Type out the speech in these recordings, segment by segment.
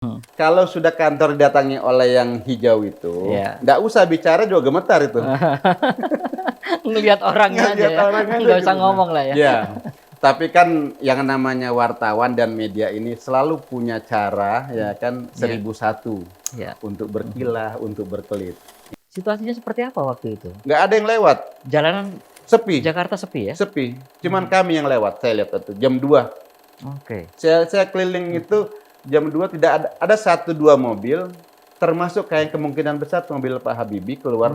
Hmm. Kalau sudah kantor didatangi oleh yang hijau itu, Iya. nggak usah bicara juga gemetar itu. Ngelihat orangnya aja Ngelihat ya, orang aja nggak usah gitu. ngomong lah ya. Ya, tapi kan yang namanya wartawan dan media ini selalu punya cara ya kan Iya. 1001 Iya. untuk berkilah, untuk berkelit. Situasinya seperti apa waktu itu? Nggak ada yang lewat, Jalanan sepi, Jakarta sepi ya? sepi. Cuman kami yang lewat, saya lihat itu jam 2. Oke. Saya keliling itu jam 2 tidak ada 1-2 mobil, termasuk kayak kemungkinan besar mobil Pak Habibie keluar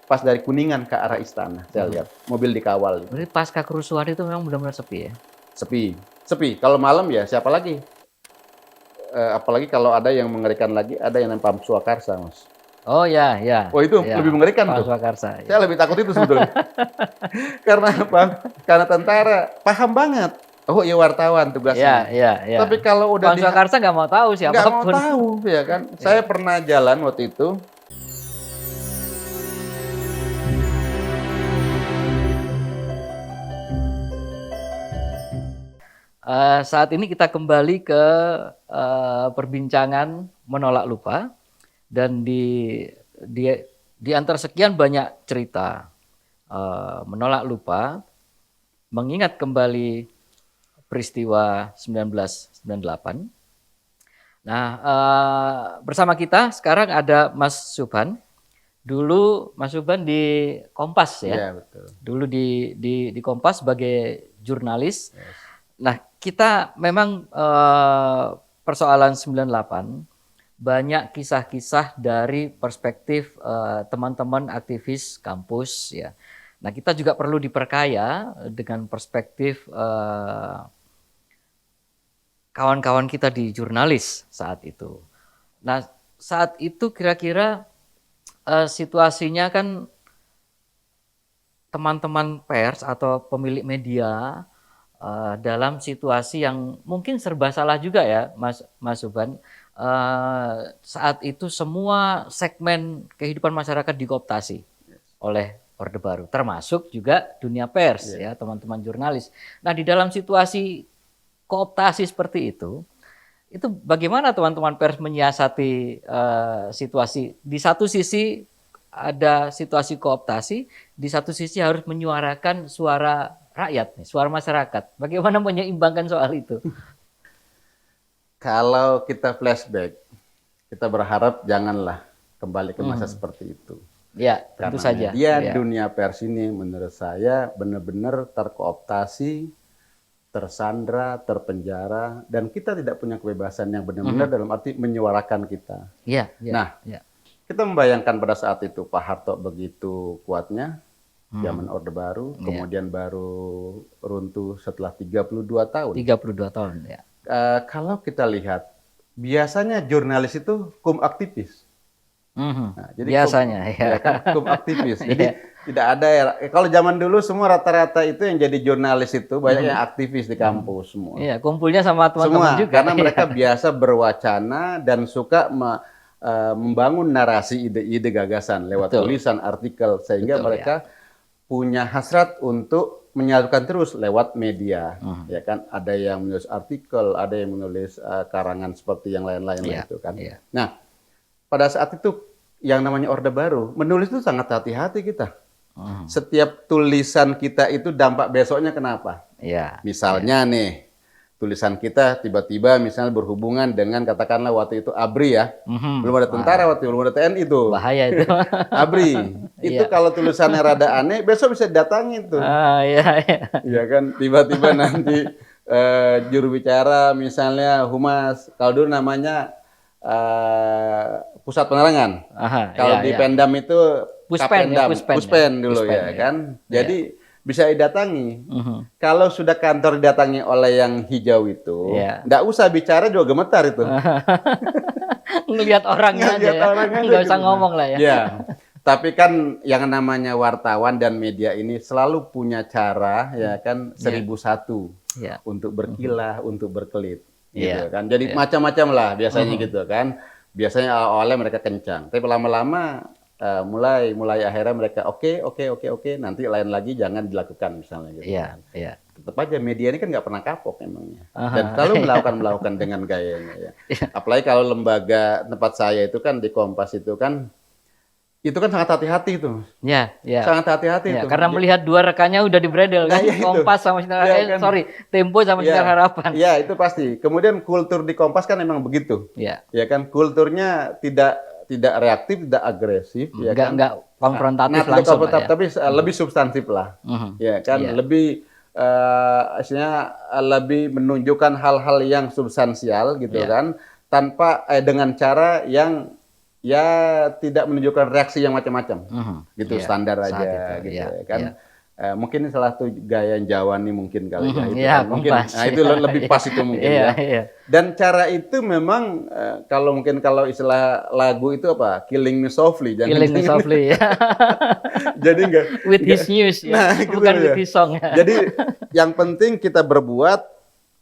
pas dari Kuningan ke arah istana. Saya lihat mobil dikawal. Berarti pasca kerusuhan itu memang benar-benar sepi ya? Sepi, sepi. Kalau malam ya siapa lagi? Apalagi kalau ada yang mengerikan lagi, ada yang Pam Swakarsa, Mas. Oh ya, ya. Oh itu Ya. lebih mengerikan Pak tuh. Swakarsa. Saya lebih takut itu sebetulnya. Karena apa? Karena tentara paham banget. Oh iya wartawan Ya, tugasnya. ya, ya. Tapi kalau udah Pak Swakarsa nggak mau tahu nggak mau siapapun. tahu ya kan. Saya pernah jalan waktu itu. Saat ini kita kembali ke perbincangan menolak lupa, dan di antara sekian banyak cerita menolak lupa, mengingat kembali peristiwa 1998. Nah, bersama kita sekarang ada Mas Subhan. Dulu Mas Subhan di Kompas ya. Iya betul. Dulu di Kompas sebagai jurnalis. Nah, kita memang persoalan 98 banyak kisah-kisah dari perspektif teman-teman aktivis kampus ya. Nah, kita juga perlu diperkaya dengan perspektif kawan-kawan kita di jurnalis saat itu. Nah, saat itu kira-kira situasinya kan teman-teman pers atau pemilik media dalam situasi yang mungkin serba salah juga ya, Mas Subhan. Saat itu semua segmen kehidupan masyarakat dikooptasi oleh Orde Baru, termasuk juga dunia pers ya, teman-teman jurnalis. Nah, di dalam situasi kooptasi seperti itu bagaimana teman-teman pers menyiasati situasi? Di satu sisi ada situasi kooptasi, di satu sisi harus menyuarakan suara rakyat, suara masyarakat. Bagaimana menyeimbangkan soal itu? Kalau kita flashback, kita berharap janganlah kembali ke masa seperti itu. Ya, tentu Karena saja. media Ya. dunia pers ini menurut saya benar-benar terkooptasi, tersandra, terpenjara, dan kita tidak punya kebebasan yang benar-benar dalam arti menyuarakan kita. Ya, ya, Nah, ya. kita membayangkan pada saat itu Pak Harto begitu kuatnya, zaman Orde Baru, kemudian baru runtuh setelah 32 tahun. 32 tahun ya. Kalau kita lihat, biasanya jurnalis itu kum aktivis. Nah, jadi biasanya ya. kum aktivis. Jadi tidak ada ya. Kalau zaman dulu semua rata-rata itu yang jadi jurnalis itu banyak yang aktivis di kampus semua. Iya, kumpulnya sama teman-teman juga. Karena mereka biasa berwacana dan suka membangun narasi ide-ide gagasan lewat tulisan, artikel, sehingga mereka punya hasrat untuk menyalurkan terus lewat media, ya kan? Ada yang menulis artikel, ada yang menulis karangan seperti yang lain-lain itu kan. Nah, pada saat itu yang namanya Orde Baru, menulis itu sangat hati-hati kita. Setiap tulisan kita itu dampak besoknya kenapa? Misalnya nih, tulisan kita tiba-tiba misalnya berhubungan dengan katakanlah waktu itu ABRI ya. Belum ada tentara waktu itu, belum ada TNI itu. Bahaya itu. ABRI. Itu kalau tulisannya rada aneh, besok bisa didatangin tuh. Ya kan, tiba-tiba nanti juru bicara misalnya Humas, kalau dulu namanya Pusat Penerangan. Kalau di Pemdam itu Puspen dulu ya kan. Jadi bisa didatangi. Kalau sudah kantor didatangi oleh yang hijau itu, nggak usah bicara juga gemetar itu. Ngelihat orangnya aja ya, nggak usah ngomong lah ya. Ya. Tapi kan yang namanya wartawan dan media ini selalu punya cara ya kan 1001 untuk berkilah, untuk berkelit. Gitu kan. Jadi macam-macam lah biasanya gitu kan. Biasanya awalnya mereka kencang, tapi lama-lama mulai akhirnya mereka oke, nanti lain lagi jangan dilakukan misalnya gitu. tetap aja media ini kan nggak pernah kapok emangnya. Dan Aha, selalu iya, melakukan dengan gayanya ya. iya, Apalagi kalau lembaga tempat saya itu kan di Kompas itu kan sangat hati-hati itu. iya, iya. Sangat hati-hati Ya, itu. karena melihat dua rekannya udah dibredel Nah, kan, ya itu. Kompas sama Sinar, Ya kan. Tempo sama Sinar Ya, Harapan. ya itu pasti. Kemudian kultur di Kompas kan emang begitu. Ya, Ya kan, kulturnya tidak reaktif, tidak agresif, ya kan. nggak konfrontatif Tidak langsung lah konfrontatif, ya. tapi lebih substantif lah. Mhm. Ya kan, Iya. lebih istilahnya lebih menunjukkan hal-hal yang substansial gitu Iya. kan, tanpa dengan cara yang ya tidak menunjukkan reaksi yang macam-macam. Mhm. Gitu Iya, standar saat aja itu, gitu iya, ya kan. iya. Mungkin salah satu gaya Jawa nih mungkin kali ya itu Iya, kan. Mungkin Kompas. nah itu lebih pas itu mungkin Iya, ya. iya. Dan cara itu memang kalau istilah lagu itu apa? Killing Me Softly. Killing Me Softly ya. Jadi enggak With his news ya, nah, gitu bukan ya. with his song ya. Jadi yang penting kita berbuat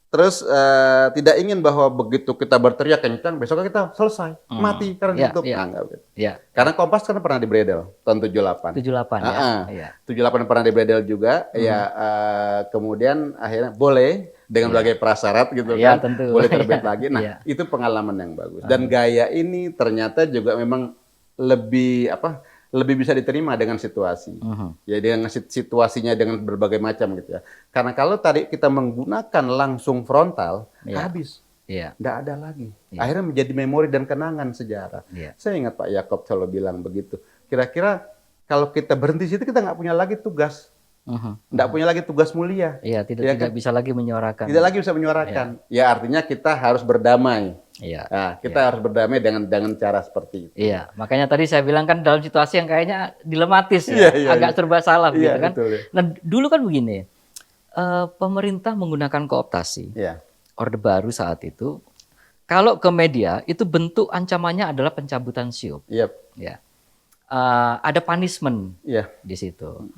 terus tidak ingin bahwa begitu kita berteriak kencang besoknya kita selesai mati karena Iya, ditutup. iya. Nah, enggak begitu. Iya. Karena Kompas kan pernah dibredel tahun 78. 78 ya. Iya. 78 pernah dibredel juga ya kemudian akhirnya boleh dengan berbagai prasyarat gitu Iya, kan tentu. boleh terbit Iya, lagi. Nah, iya. itu pengalaman yang bagus. Dan gaya ini ternyata juga memang lebih bisa diterima dengan situasi. Ya dengan situasinya dengan berbagai macam gitu ya. Karena kalau tadi kita menggunakan langsung frontal habis. Iya. Nggak ada lagi. Akhirnya menjadi memori dan kenangan sejarah. Iya. Saya ingat Pak Yakob selalu bilang begitu. Kira-kira kalau kita berhenti situ kita nggak punya lagi tugas. Nggak punya lagi tugas mulia. Iya, tidak Ya tidak kan? bisa lagi menyuarakan. Tidak lagi bisa menyuarakan. Ya artinya kita harus berdamai. Iya. Nah, kita harus berdamai dengan cara seperti itu. Iya, makanya tadi saya bilang kan dalam situasi yang kayaknya dilematis Iya, ya, iya, agak iya. serba salah Iya, gitu kan. betul, ya. Nah, dulu kan begini, pemerintah menggunakan kooptasi, Ya. Orde Baru saat itu, kalau ke media itu bentuk ancamannya adalah pencabutan SIUP. Iya. Ya. Ada punishment Iya. di situ.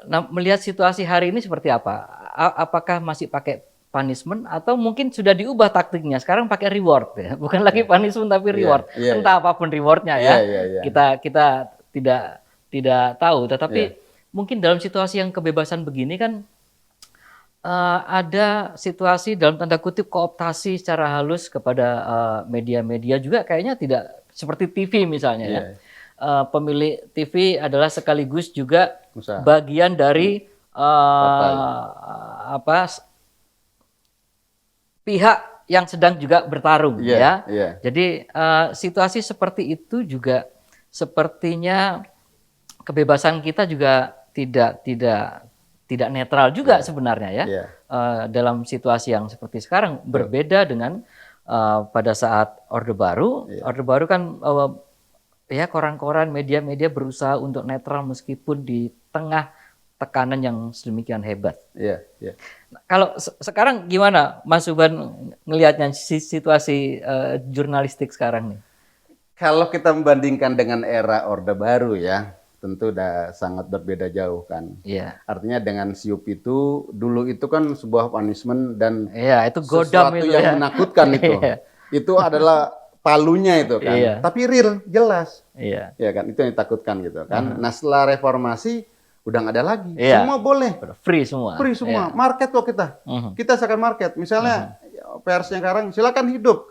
Nah, melihat situasi hari ini seperti apa? Apakah masih pakai punishment atau mungkin sudah diubah taktiknya? Sekarang pakai reward ya, bukan lagi punishment tapi reward. Iya, Entah apapun rewardnya ya. Iya. Kita tidak tahu. Tetapi mungkin dalam situasi yang kebebasan begini kan ada situasi dalam tanda kutip kooptasi secara halus kepada media-media juga kayaknya tidak seperti TV misalnya ya. Pemilik TV adalah sekaligus juga Usaha. bagian dari pihak yang sedang juga bertarung ya. Iya. Jadi situasi seperti itu juga sepertinya kebebasan kita juga tidak netral juga sebenarnya ya. Iya. Dalam situasi yang seperti sekarang berbeda dengan pada saat Orde Baru. Orde Baru kan ya koran-koran, media-media berusaha untuk netral meskipun di tengah tekanan yang sedemikian hebat. Iya. Nah, kalau sekarang gimana Mas Suban ngelihatnya situasi jurnalistik sekarang nih? Kalau kita membandingkan dengan era Orde Baru ya, tentu udah sangat berbeda jauh kan. Iya. Artinya dengan SIUP itu dulu itu kan sebuah punishment dan Iya, itu godam sesuatu itu yang ya. menakutkan itu. Iya. Itu adalah palunya itu kan. Iya. Tapi real, jelas. Iya. Ya kan, itu yang ditakutkan gitu kan. Nah, setelah reformasi udah nggak ada lagi. Iya. Semua boleh. Free semua. Free semua. Iya. Market kok kita. Kita seakan market. Misalnya persnya sekarang silakan hidup.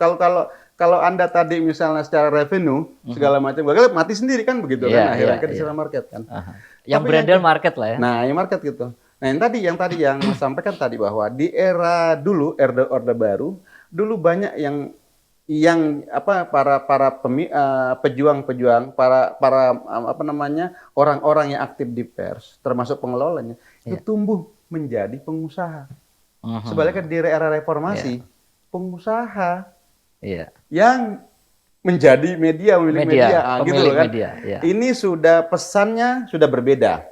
Kalau Anda tadi misalnya secara revenue segala macam gagal mati sendiri kan begitu kan. Akhirnya kan di sana market kan. Yang Tapi beredel market lah ya. Nah, yang market gitu. Nah, yang tadi yang sampaikan tadi bahwa di era dulu Orde Baru dulu banyak yang para pejuang-pejuang, para orang-orang yang aktif di pers, termasuk pengelolanya, itu tumbuh menjadi pengusaha. Sebaliknya di era reformasi, pengusaha yang menjadi memiliki media, gitu loh kan. Ini sudah pesannya sudah berbeda.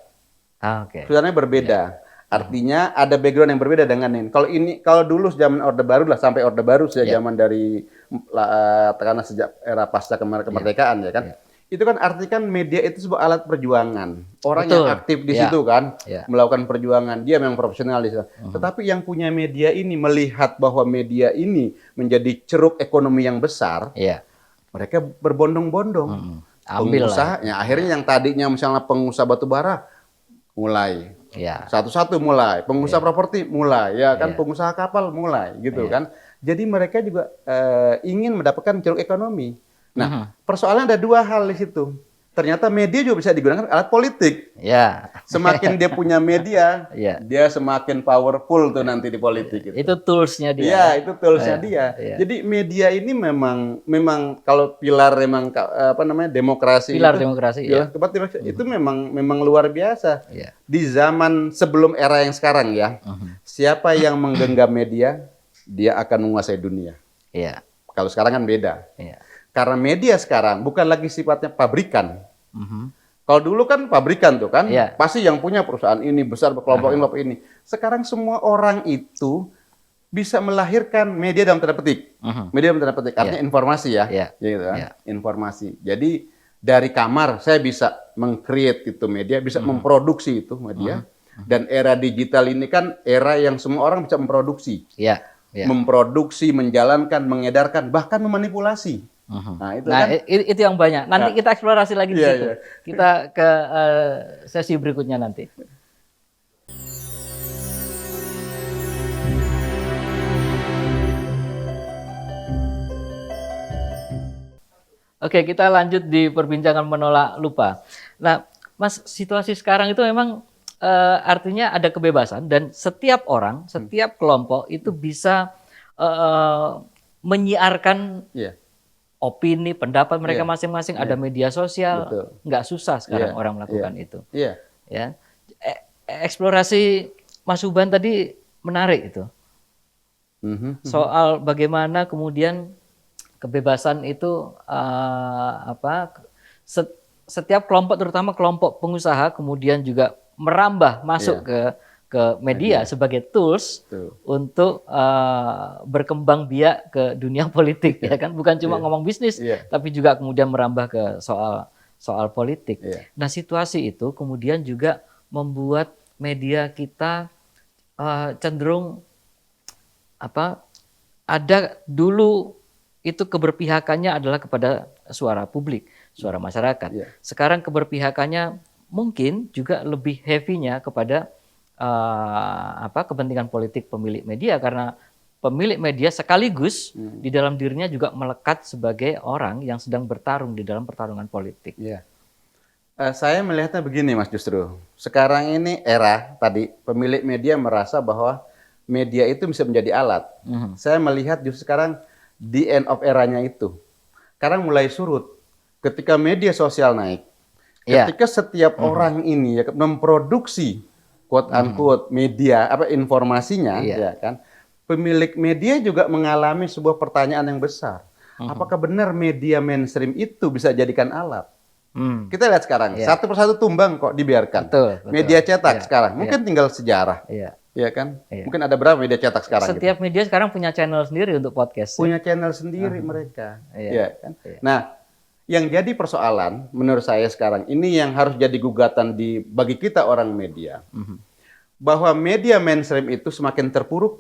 Pesannya berbeda. Artinya ada background yang berbeda dengan ini. Kalau dulu zaman Orde Baru lah sampai Orde Baru sejak zaman dari karena sejak era pasca kemerdekaan ya kan. Itu kan artinya media itu sebuah alat perjuangan. Orang yang aktif di situ kan melakukan perjuangan, dia memang profesional di situ. Tetapi yang punya media ini melihat bahwa media ini menjadi ceruk ekonomi yang besar. Mereka berbondong-bondong. Ambil pengusahanya. Akhirnya yang tadinya misalnya pengusaha batu bara mulai Ya. Satu-satu mulai, pengusaha properti mulai, ya kan, Iya. pengusaha kapal mulai, gitu Iya. kan. Jadi mereka juga ingin mendapatkan ceruk ekonomi. Nah, Mhm. persoalannya ada dua hal di situ. Ternyata media juga bisa digunakan alat politik. Ya. Semakin dia punya media, Iya. dia semakin powerful tuh nanti di politik. Gitu. Itu toolsnya dia. Iya, itu toolsnya Iya, dia. iya. Jadi media ini memang kalau pilar demokrasi Pilar itu, demokrasi, pilar ya. keempat demokrasi itu memang luar biasa. Iya. Di zaman sebelum era yang sekarang ya, siapa yang menggenggam media, dia akan menguasai dunia. Iya. Kalau sekarang kan beda. Iya. Karena media sekarang bukan lagi sifatnya pabrikan. Mhm. Kalau dulu kan pabrikan tuh kan, Iya. pasti yang punya perusahaan ini besar, kelompok ini, kelompok ini. Sekarang semua orang itu bisa melahirkan media dalam tanda petik. Media dalam tanda petik, artinya informasi ya. Iya. Gitu kan? Iya. Informasi. Jadi dari kamar saya bisa meng-create itu media, bisa memproduksi itu media. Dan era digital ini kan era yang semua orang bisa memproduksi. Iya. Iya. Memproduksi, menjalankan, mengedarkan, bahkan memanipulasi. Nah, itu Nah, kan itu yang banyak. Nanti kita eksplorasi lagi di Iya, situ. iya. Kita ke sesi berikutnya nanti. Oke, kita lanjut di perbincangan menolak lupa. Nah, Mas, situasi sekarang itu memang artinya ada kebebasan dan setiap orang, setiap kelompok itu bisa menyiarkan Iya. opini, pendapat mereka Iya. masing-masing. Ada media sosial, Betul. nggak susah sekarang Iya. orang melakukan itu. Iya. Ya, eksplorasi Mas Uban tadi menarik itu. Soal bagaimana kemudian kebebasan itu setiap kelompok, terutama kelompok pengusaha, kemudian juga merambah masuk ke media sebagai tools untuk berkembang biak ke dunia politik, ya kan, bukan cuma ngomong bisnis, tapi juga kemudian merambah ke soal politik. Nah, situasi itu kemudian juga membuat media kita cenderung ada dulu itu keberpihakannya adalah kepada suara publik, suara masyarakat. Sekarang keberpihakannya mungkin juga lebih heavy-nya kepada kepentingan politik pemilik media, karena pemilik media sekaligus di dalam dirinya juga melekat sebagai orang yang sedang bertarung di dalam pertarungan politik. Saya melihatnya begini, Mas, justru sekarang ini era tadi pemilik media merasa bahwa media itu bisa menjadi alat. Saya melihat justru sekarang the end of eranya itu. Sekarang mulai surut. Ketika media sosial naik, ketika setiap orang ini memproduksi quote unquote media informasinya, ya kan, pemilik media juga mengalami sebuah pertanyaan yang besar. Apakah benar media mainstream itu bisa jadikan alat? Kita lihat sekarang satu persatu tumbang kok dibiarkan. Betul. Media cetak sekarang mungkin tinggal sejarah. Iya kan? Mungkin ada berapa media cetak sekarang? Setiap media sekarang punya channel sendiri untuk podcast. Punya channel sendiri mereka. Ya kan? Nah, yang jadi persoalan menurut saya sekarang ini yang harus jadi gugatan bagi kita orang media, bahwa media mainstream itu semakin terpuruk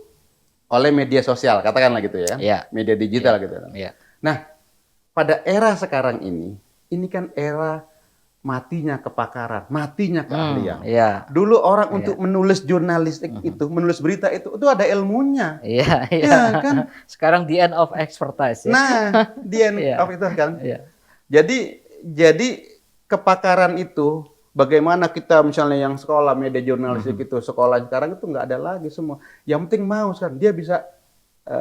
oleh media sosial, katakanlah gitu ya, media digital gitu kan. Nah, pada era sekarang ini kan era matinya kepakaran, matinya keahlian. Dulu orang untuk menulis jurnalistik itu, menulis berita itu ada ilmunya. Iya kan? Sekarang the end of expertise. Nah, the end of itu kan. Jadi kepakaran itu, bagaimana kita misalnya yang sekolah media jurnalistik itu, sekolah sekarang itu nggak ada lagi semua. Yang penting mau kan, dia bisa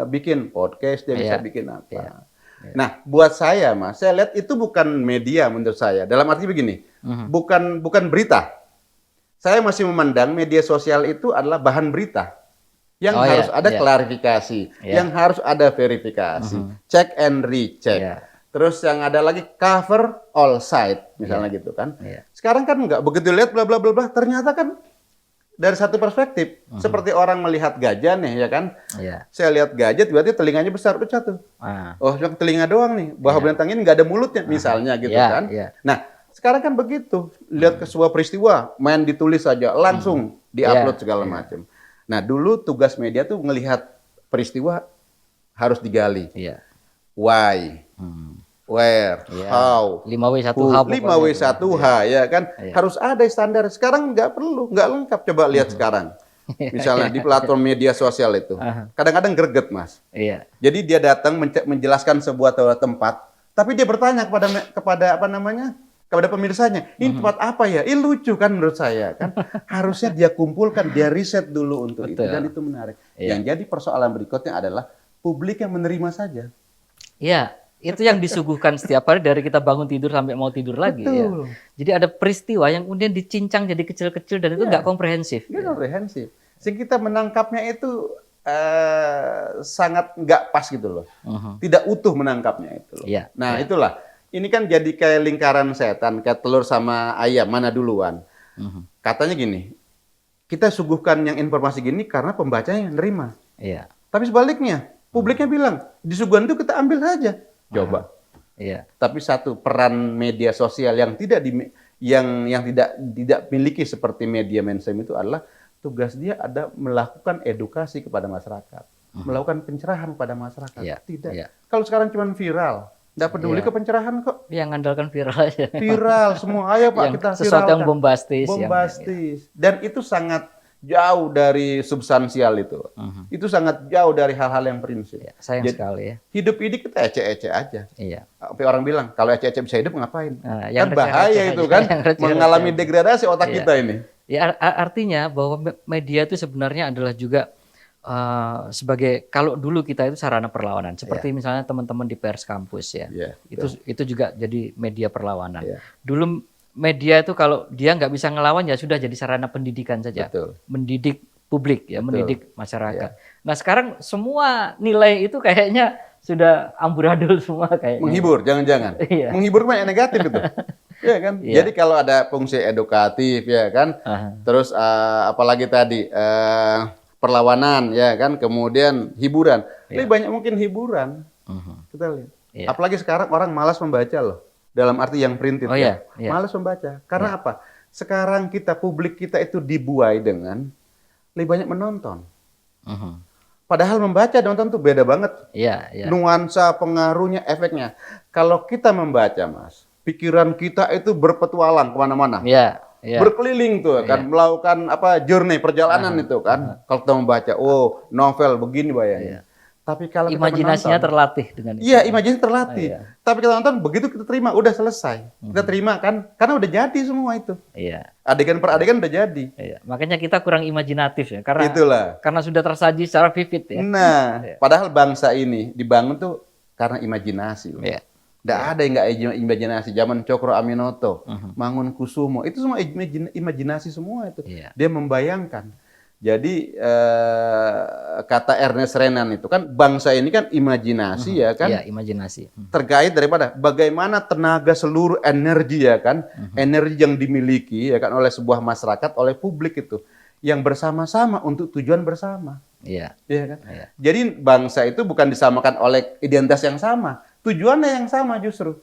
bikin podcast, dia bisa bikin apa. Nah, buat saya, Mas, saya lihat itu bukan media menurut saya. Dalam arti begini, bukan berita. Saya masih memandang media sosial itu adalah bahan berita. Yang harus ada klarifikasi, yang harus ada verifikasi, check and recheck. Terus yang ada lagi cover all side, misalnya gitu kan. Sekarang kan nggak begitu lihat bla bla bla bla, ternyata kan dari satu perspektif, seperti orang melihat gajah nih, ya kan? Saya lihat gajah, tiba-tiba telinganya besar, udah satu. Oh, cuma telinga doang nih. Bahwa binatang ini nggak ada mulutnya, misalnya gitu kan? Nah, sekarang kan begitu. Lihat ke sebuah peristiwa, main ditulis saja, langsung diupload segala macam. Nah, dulu tugas media tuh ngelihat peristiwa harus digali. Why? where, Ya, how, 5W1H who, pokoknya. 5W1H ya kan. Iya. Harus ada standar. Sekarang nggak perlu, nggak lengkap. Coba lihat sekarang. Misalnya di platform media sosial itu. Aha. Kadang-kadang greget, Mas. Iya. Jadi dia datang menjelaskan sebuah tempat, tapi dia bertanya kepada apa namanya? Kepada pemirsanya, ini tempat apa ya? Ini lucu kan menurut saya kan. Harusnya dia kumpulkan, dia riset dulu untuk itu Betul. dan itu menarik. Iya. Yang jadi persoalan berikutnya adalah publik yang menerima saja. Iya, itu yang disuguhkan setiap hari dari kita bangun tidur sampai mau tidur lagi. Ya. Betul. Jadi ada peristiwa yang kemudian dicincang jadi kecil-kecil dan itu nggak komprehensif. Dia komprehensif. Sehingga kita menangkapnya itu sangat nggak pas gitu loh. Tidak utuh menangkapnya itu loh. Iya, Nah itulah. Ini kan jadi kayak lingkaran setan, kayak telur sama ayam, mana duluan. Katanya gini, kita suguhkan yang informasi gini karena pembacanya yang nerima. Iya. Tapi sebaliknya, publiknya bilang, disuguhan itu kita ambil saja. Coba. Iya. Tapi satu peran media sosial yang tidak miliki seperti media mainstream itu adalah tugas dia ada melakukan edukasi kepada masyarakat, melakukan pencerahan kepada masyarakat. Iya, Tidak. iya. Kalau sekarang cuma viral, nggak peduli ke pencerahan kok. Yang ngandalkan viral aja. Viral semua, ayo Pak Yang kita sesuatu viralkan. yang bombastis. Bombastis. Dan itu sangat jauh dari substansial itu. Itu sangat jauh dari hal-hal yang prinsip. Ya, sayang Jadi, sekali ya. hidup ini kita ecek-ecek aja. Iya. Sampai orang bilang, kalau ecek-ecek bisa hidup ngapain? Nah, Kan yang bahaya receh-receh itu aja. kan, Yang receh-receh mengalami aja. degradasi otak Iya. kita ini. Ya artinya bahwa media itu sebenarnya adalah juga sebagai kalau dulu kita itu sarana perlawanan seperti misalnya teman-teman di pers kampus ya. Iya, itu juga jadi media perlawanan. Iya. Dulu media itu kalau dia nggak bisa ngelawan ya sudah jadi sarana pendidikan saja. Betul. Mendidik publik ya, mendidik masyarakat. Nah, sekarang semua nilai itu kayaknya sudah amburadul semua kayaknya. Menghibur, jangan-jangan. Iya. Menghibur banyak negatif itu. Iya kan? Iya. Jadi kalau ada fungsi edukatif ya kan, terus apalagi tadi perlawanan ya kan, kemudian hiburan. Lebih banyak mungkin hiburan. Kita lihat. Iya. Apalagi sekarang orang malas membaca loh. Dalam arti yang printed Oh, ya. iya. Malas membaca. Karena apa? Sekarang publik kita itu dibuai dengan lebih banyak menonton. Padahal membaca nonton tuh beda banget. Iya, iya. Nuansa, pengaruhnya, efeknya. Kalau kita membaca, Mas, pikiran kita itu berpetualang kemana-mana. Iya, iya. Berkeliling tuh kan, melakukan journey, perjalanan itu kan. Kalau kita membaca, oh novel begini bayangin. Tapi kalau kita Imajinasinya menonton, terlatih dengan itu. iya, imajinasi terlatih. Iya. Tapi kita nonton, begitu kita terima, udah selesai. Kita terima kan, karena udah jadi semua itu. Iya. Adegan per adegan udah jadi. Iya. Makanya kita kurang imajinatif ya, Itulah. karena sudah tersaji secara vivid ya. Nah, padahal bangsa ini dibangun tuh karena imajinasi. Iya. Nggak ada yang nggak imajinasi. Zaman Cokro Aminoto, Mangunkusumo, itu semua imajinasi semua itu. Iya. Dia membayangkan. Jadi kata Ernest Renan itu kan bangsa ini kan imajinasi ya kan. Iya, imajinasi. Terkait daripada bagaimana tenaga seluruh energi ya kan, energi yang dimiliki ya kan oleh sebuah masyarakat, oleh publik itu yang bersama-sama untuk tujuan bersama. Iya. Iya kan? Iya. Jadi bangsa itu bukan disamakan oleh identitas yang sama, tujuannya yang sama justru.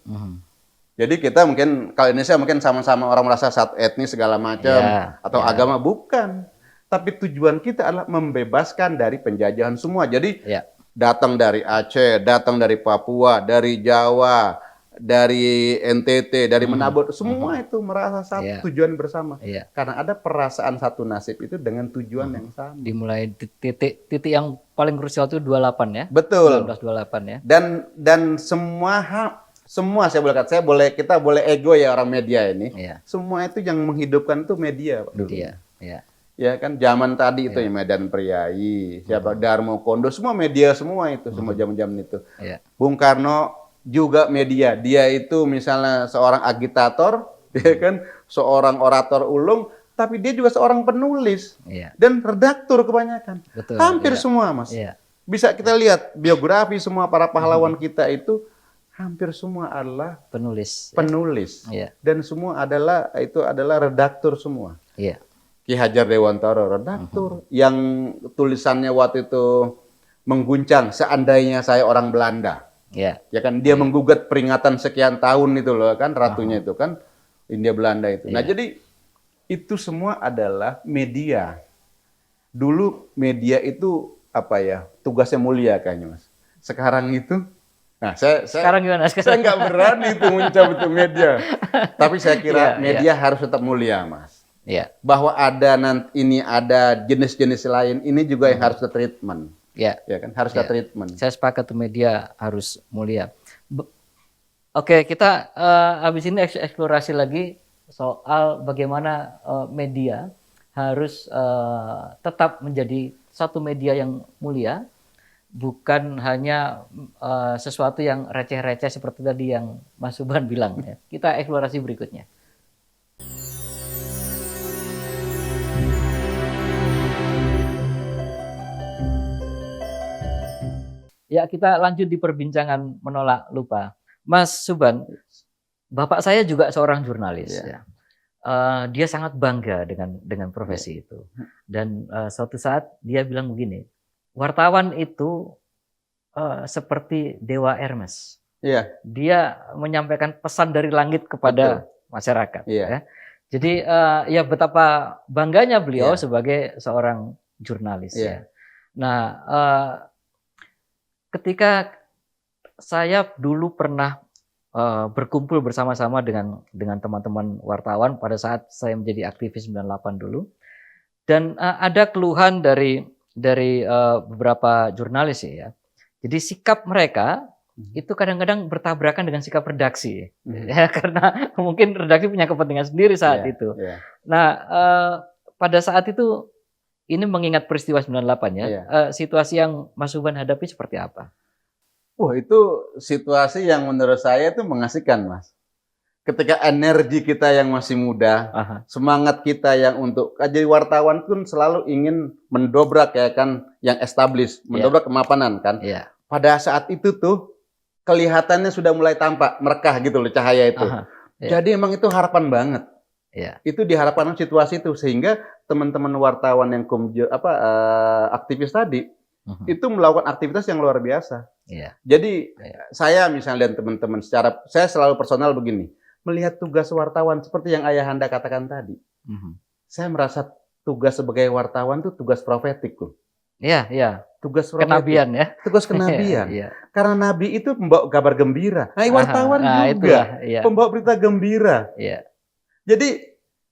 Jadi kita mungkin kalau Indonesia mungkin sama-sama orang merasa satu etnis segala macam atau agama, bukan. Tapi tujuan kita adalah membebaskan dari penjajahan semua. Jadi datang dari Aceh, datang dari Papua, dari Jawa, dari NTT, dari Menabur, semua itu merasa satu tujuan bersama. Karena ada perasaan satu nasib itu dengan tujuan yang sama. Dimulai titik yang paling krusial itu 28 ya. Betul. 1928 ya. Dan semua kita boleh ego ya orang media ini. Semua itu yang menghidupkan itu media Pak, dulu. Iya. Ya kan zaman tadi itu ya Medan Priayi, siapa Darmo Kondo, semua media semua itu, semua zaman-zaman itu. Bung Karno juga media, dia itu misalnya seorang agitator, ya kan, seorang orator ulung, tapi dia juga seorang penulis dan redaktur kebanyakan. Betul, hampir semua, Mas. Bisa kita lihat biografi semua para pahlawan kita itu hampir semua adalah penulis. Dan semua adalah redaktur semua. Ki Hajar Dewantara redaktur yang tulisannya waktu itu mengguncang seandainya saya orang Belanda. Ya kan dia menggugat peringatan sekian tahun itu loh kan ratunya itu kan Hindia Belanda itu. Nah, jadi itu semua adalah media. Dulu media itu tugasnya mulia kayaknya, Mas. Sekarang itu Nah, Sekarang gimana? saya nggak berani itu mencabut media. Tapi saya kira media harus tetap mulia, Mas. Iya. Bahwa ada ini ada jenis-jenis lain, ini juga yang harus treatment. Ya, Ya kan, harus treatment. Saya sepakat tuh media harus mulia. Oke, kita habis ini eksplorasi lagi soal bagaimana media harus tetap menjadi satu media yang mulia, bukan hanya sesuatu yang receh-receh seperti tadi yang Mas Subhan bilang. Ya. Kita eksplorasi berikutnya. Ya, kita lanjut di perbincangan menolak lupa. Mas Subhan, bapak saya juga seorang jurnalis. Ya. Dia sangat bangga dengan profesi itu. Dan suatu saat dia bilang begini, wartawan itu seperti dewa Hermes. Dia menyampaikan pesan dari langit kepada masyarakat. Ya. Jadi ya betapa bangganya beliau sebagai seorang jurnalis. Ya. Nah, ketika saya dulu pernah berkumpul bersama-sama dengan teman-teman wartawan pada saat saya menjadi aktivis 98 dulu, dan ada keluhan dari beberapa jurnalis ya. Jadi sikap mereka itu kadang-kadang bertabrakan dengan sikap redaksi, ya, karena mungkin redaksi punya kepentingan sendiri saat itu. Nah, pada saat itu ini mengingat peristiwa 98 ya, situasi yang Mas Subhan hadapi seperti apa? Wah, itu situasi yang menurut saya itu mengasihkan, Mas. Ketika energi kita yang masih muda, semangat kita yang untuk jadi wartawan pun selalu ingin mendobrak ya kan, yang established, mendobrak kemapanan kan. Pada saat itu tuh kelihatannya sudah mulai tampak merekah gitu loh cahaya itu. Jadi emang itu harapan banget. Itu diharapkan situasi itu sehingga teman-teman wartawan yang aktivis tadi itu melakukan aktivitas yang luar biasa. Jadi saya misalnya dan teman-teman saya selalu personal begini, melihat tugas wartawan seperti yang Ayahanda katakan tadi. Saya merasa tugas sebagai wartawan itu tugas profetik loh. Tugas profetik. Kenabian ya. Tugas kenabian. Karena nabi itu membawa kabar gembira. Nah, wartawan juga pembawa berita gembira. Jadi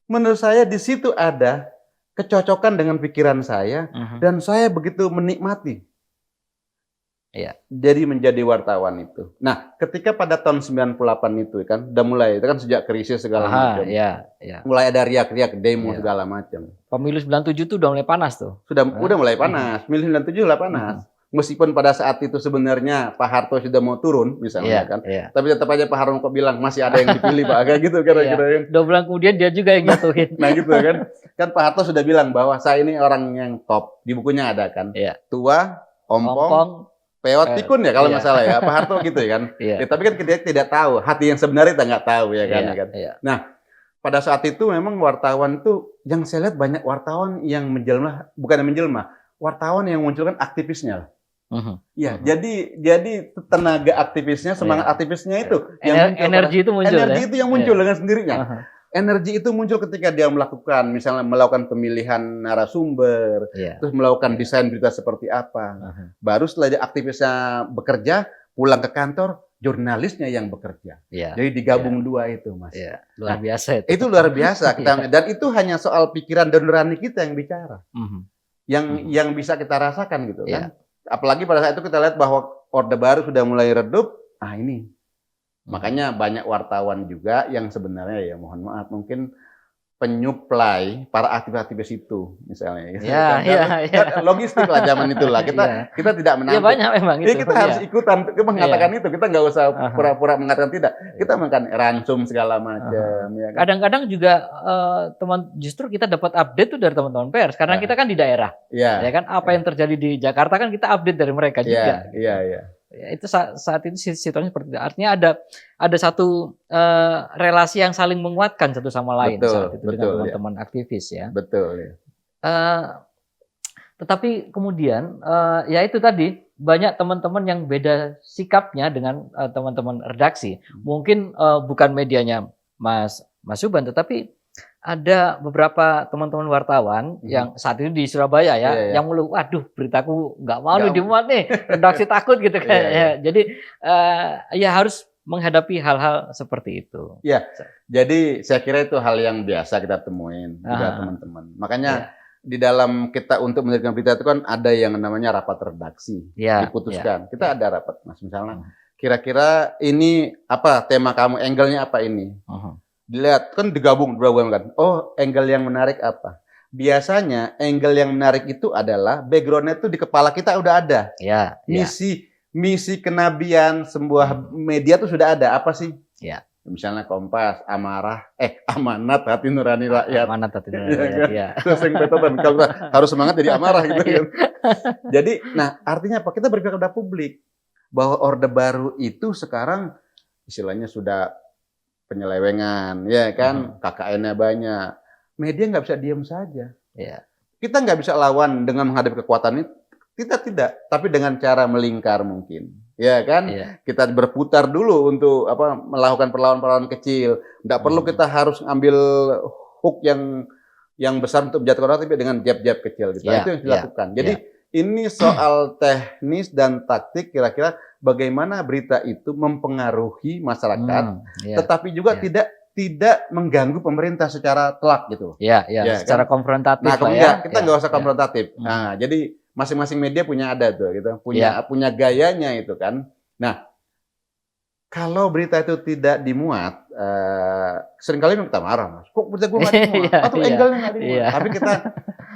menurut saya di situ ada kecocokan dengan pikiran saya dan saya begitu menikmati. Jadi menjadi wartawan itu. Nah, ketika pada tahun 98 itu kan udah mulai, itu kan sejak krisis segala macam. Mulai ada riak-riak demo segala macam. Pemilu 97 itu udah mulai panas tuh. Udah mulai panas. Pemilu 97 udah panas. Meskipun pada saat itu sebenarnya Pak Harto sudah mau turun misalnya kan. Tapi tetap aja Pak Harto bilang masih ada yang dipilih Pak, kayak gitu kira-kira. 2 bulan kemudian dia juga yang jatuhin. Nah gitu kan. Kan Pak Harto sudah bilang bahwa saya ini orang yang top. Di bukunya ada kan. Tua, ompong, peot, pikun ya kalau nggak salah ya. Pak Harto gitu kan. Tapi kan kita tidak tahu. Hati yang sebenarnya kita nggak tahu ya kan. Nah, pada saat itu memang wartawan tuh yang saya lihat banyak wartawan yang menjelma, bukan yang menjelma, wartawan yang munculkan aktivisnya. Jadi tenaga aktivisnya, semangat aktivisnya itu yang energi itu muncul. Energi itu yang muncul dengan sendirinya. Energi itu muncul ketika dia melakukan pemilihan narasumber, terus melakukan desain berita seperti apa. Baru setelah dia aktivisnya bekerja, pulang ke kantor, jurnalisnya yang bekerja. Jadi digabung dua itu, Mas. Luar biasa itu. Itu luar biasa. Dan itu hanya soal pikiran dan nurani kita yang bicara. Yang bisa kita rasakan gitu kan. Apalagi pada saat itu kita lihat bahwa Orde Baru sudah mulai redup. Ini. Makanya banyak wartawan juga yang sebenarnya ya mohon maaf mungkin penyuplai para aktivis itu misalnya. Logistik lah zaman itulah. Kita tidak menampik. Banyak memang itu. Kita harus ikutan mengatakan itu. Kita nggak usah pura-pura mengatakan tidak. Kita mengatakan ransum segala macam. Kadang-kadang juga justru kita dapat update tuh dari teman-teman pers karena kita kan di daerah. Ya kan apa yang terjadi di Jakarta kan kita update dari mereka juga. Itu saat itu situasinya seperti itu. Artinya ada satu relasi yang saling menguatkan satu sama lain saat itu dengan teman-teman aktivis ya. Tetapi kemudian ya itu tadi banyak teman-teman yang beda sikapnya dengan teman-teman redaksi. Mungkin bukan medianya Mas Subhan, tetapi Ada beberapa teman-teman wartawan yang saat ini di Surabaya ya, Iya, iya. yang ngeluh, "Waduh, beritaku nggak mau nih Nggak dimuat nih, redaksi takut," gitu kan Iya, iya. ya. Jadi, ya harus menghadapi hal-hal seperti itu. Iya, jadi saya kira itu hal yang biasa kita temuin juga Ah, teman-teman. Makanya iya, di dalam kita untuk menerbitkan berita itu kan ada yang namanya rapat redaksi, iya, iya, diputuskan. iya. Kita ada rapat, Mas, misalnya Mhm, kira-kira ini apa tema kamu, angle-nya apa ini? mhm. Dilihat, kan digabung kan. Oh, angle yang menarik apa? Biasanya angle yang menarik itu adalah background-nya itu di kepala kita udah ada. Iya, iya, Misi kenabian sebuah media itu sudah ada. Apa sih? iya. Misalnya Kompas, Amanat, Hati Nurani Rakyat. Amanat Hati Iya Nurani Rakyat, kan? iya. Terus yang betotan, kalau kita harus semangat jadi amarah gitu Iya. kan. Jadi, nah artinya apa? Kita berpihak kepada publik bahwa Orde Baru itu sekarang istilahnya sudah penyelewengan, ya kan? KKN-nya banyak. Media nggak bisa diam saja. Iya, Kita nggak bisa lawan dengan menghadapi kekuatan itu. Kita tidak, tapi dengan cara melingkar mungkin. Ya kan? iya. Kita berputar dulu untuk apa melakukan perlawanan-perlawanan kecil. Nggak perlu kita harus ambil hook yang besar untuk menjatuhkan orang, tapi dengan jab-jab kecil gitu. Iya, Itu yang iya, dilakukan. Jadi ini soal teknis dan taktik kira-kira bagaimana berita itu mempengaruhi masyarakat, iya, tetapi juga iya. tidak mengganggu pemerintah secara telak gitu. Iya, iya, Ya, secara kan? konfrontatif Nah, lah kalau ya. enggak, kita Iya, nggak usah iya. konfrontatif. Nah, jadi masing-masing media punya ada tuh, gitu, Iya. punya gayanya itu kan. Nah, kalau berita itu tidak dimuat, seringkali kita marah, Mas. Kok berita gue nggak dimuat? Iya, Atau iya, angle-nya nggak dimuat? iya. Tapi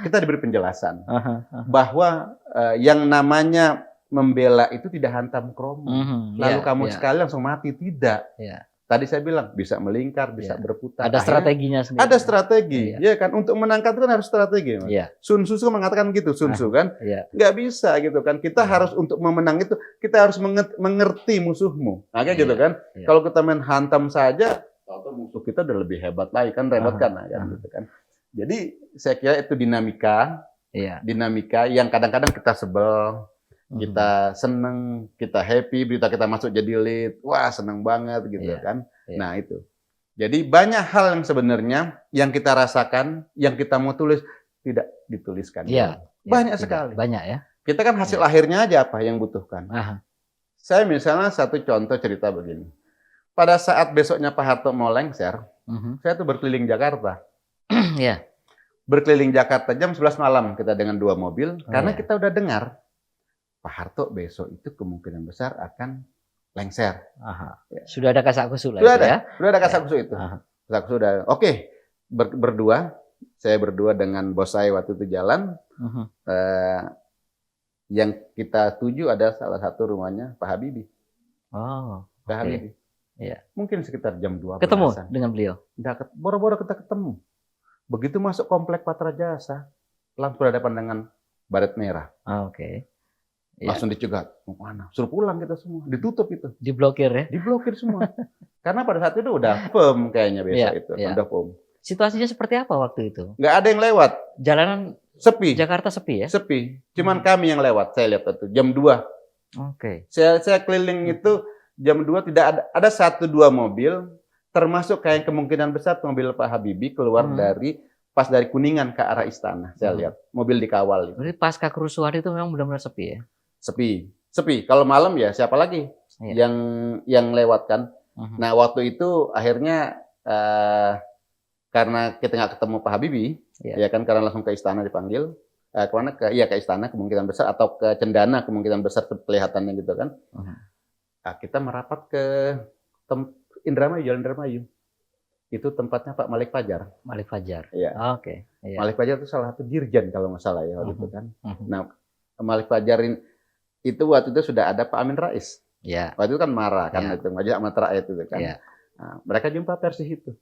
kita diberi penjelasan Aha, bahwa yang namanya membela itu tidak hantam kromo. Lalu iya, kamu iya, sekali langsung mati, tidak. iya. Tadi saya bilang bisa melingkar, bisa Iya. berputar. Ada Akhirnya strateginya sendiri. ada strategi, Iya. ya kan? Untuk menangkap itu kan harus strategi, Mas. Iya, Sun Tzu mengatakan gitu, Sun Tzu kan? iya, Nggak bisa gitu kan. Kita harus untuk memenang itu, kita harus mengerti musuhmu. Nah, kayak gitu Iya, kan. iya. Kalau kita main hantam saja, atau musuh kita udah lebih hebat lagi kan, repot kan, nah, kan Aha. gitu kan. Jadi saya kira itu dinamika Iya. yang kadang-kadang kita sebel, kita seneng, kita happy, berita kita masuk jadi lead, wah seneng banget gitu Iya, kan. iya. Nah itu. Jadi banyak hal yang sebenarnya yang kita rasakan, yang kita mau tulis tidak dituliskan. Iya, Banyak tidak. sekali. Banyak ya. Kita kan hasil akhirnya aja apa yang butuhkan. Aha. Saya misalnya satu contoh cerita begini. Pada saat besoknya Pak Harto mau lengser, saya tuh berkeliling Jakarta. Iya. Berkeliling Jakarta jam 11 malam kita dengan 2 mobil, karena iya. kita udah dengar Pak Harto besok itu kemungkinan besar akan lengser. Aha. Ya. Sudah ada kasak-kusuk lah Sudah itu ada, ya. sudah ada kasak-kusuk itu. Aha. Kasak-kusuk sudah. Oke, berdua, saya berdua dengan bos saya waktu itu jalan. Yang kita tuju ada salah satu rumahnya Pak Habibie. Oh, Pak oke. Habibie. Iya. Mungkin sekitar jam 12. Ketemu dengan beliau. Boro-boro kita ketemu. Begitu masuk komplek Patra Jasa, langsung ada pandangan baret merah. Ah, oke. Iya. Langsung dicegat. Mau mana? Suruh pulang kita semua. Ditutup itu. Diblokir ya. Diblokir semua. Karena pada saat itu udah firm kayaknya besok Iya, itu. iya. Udah firm. Situasinya seperti apa waktu itu? Nggak ada yang lewat. Jalanan Sepi. Jakarta sepi ya? Sepi. Cuman kami yang lewat. Saya lihat itu. Jam 2. Oke. Saya keliling itu jam 2 tidak ada 1-2 mobil. Termasuk kayak kemungkinan besar mobil Pak Habibie keluar pas dari Kuningan ke arah istana. Saya lihat. Mobil dikawal. Berarti pasca kerusuhan itu memang benar-benar sepi ya? Sepi. Kalau malam ya siapa lagi Iya. yang lewat kan. Nah waktu itu akhirnya karena kita nggak ketemu Pak Habibie, ya kan karena langsung ke istana dipanggil. Kemana? Ke istana kemungkinan besar atau ke Cendana kemungkinan besar kelihatannya gitu kan. Nah, kita merapat ke Indramayu, Jalan Indramayu. Itu tempatnya Pak Malik Fajar. Malik Fajar. Iya. Oke. Iya. Malik Fajar itu salah satu dirjen kalau nggak salah ya waktu itu kan. Nah Malik Fajar itu waktu itu sudah ada Pak Amin Rais. Iya. Waktu itu kan marah kan Iya. itu Majelis Amat Rakyat itu kan. Iya. Nah, mereka jumpa pers di situ.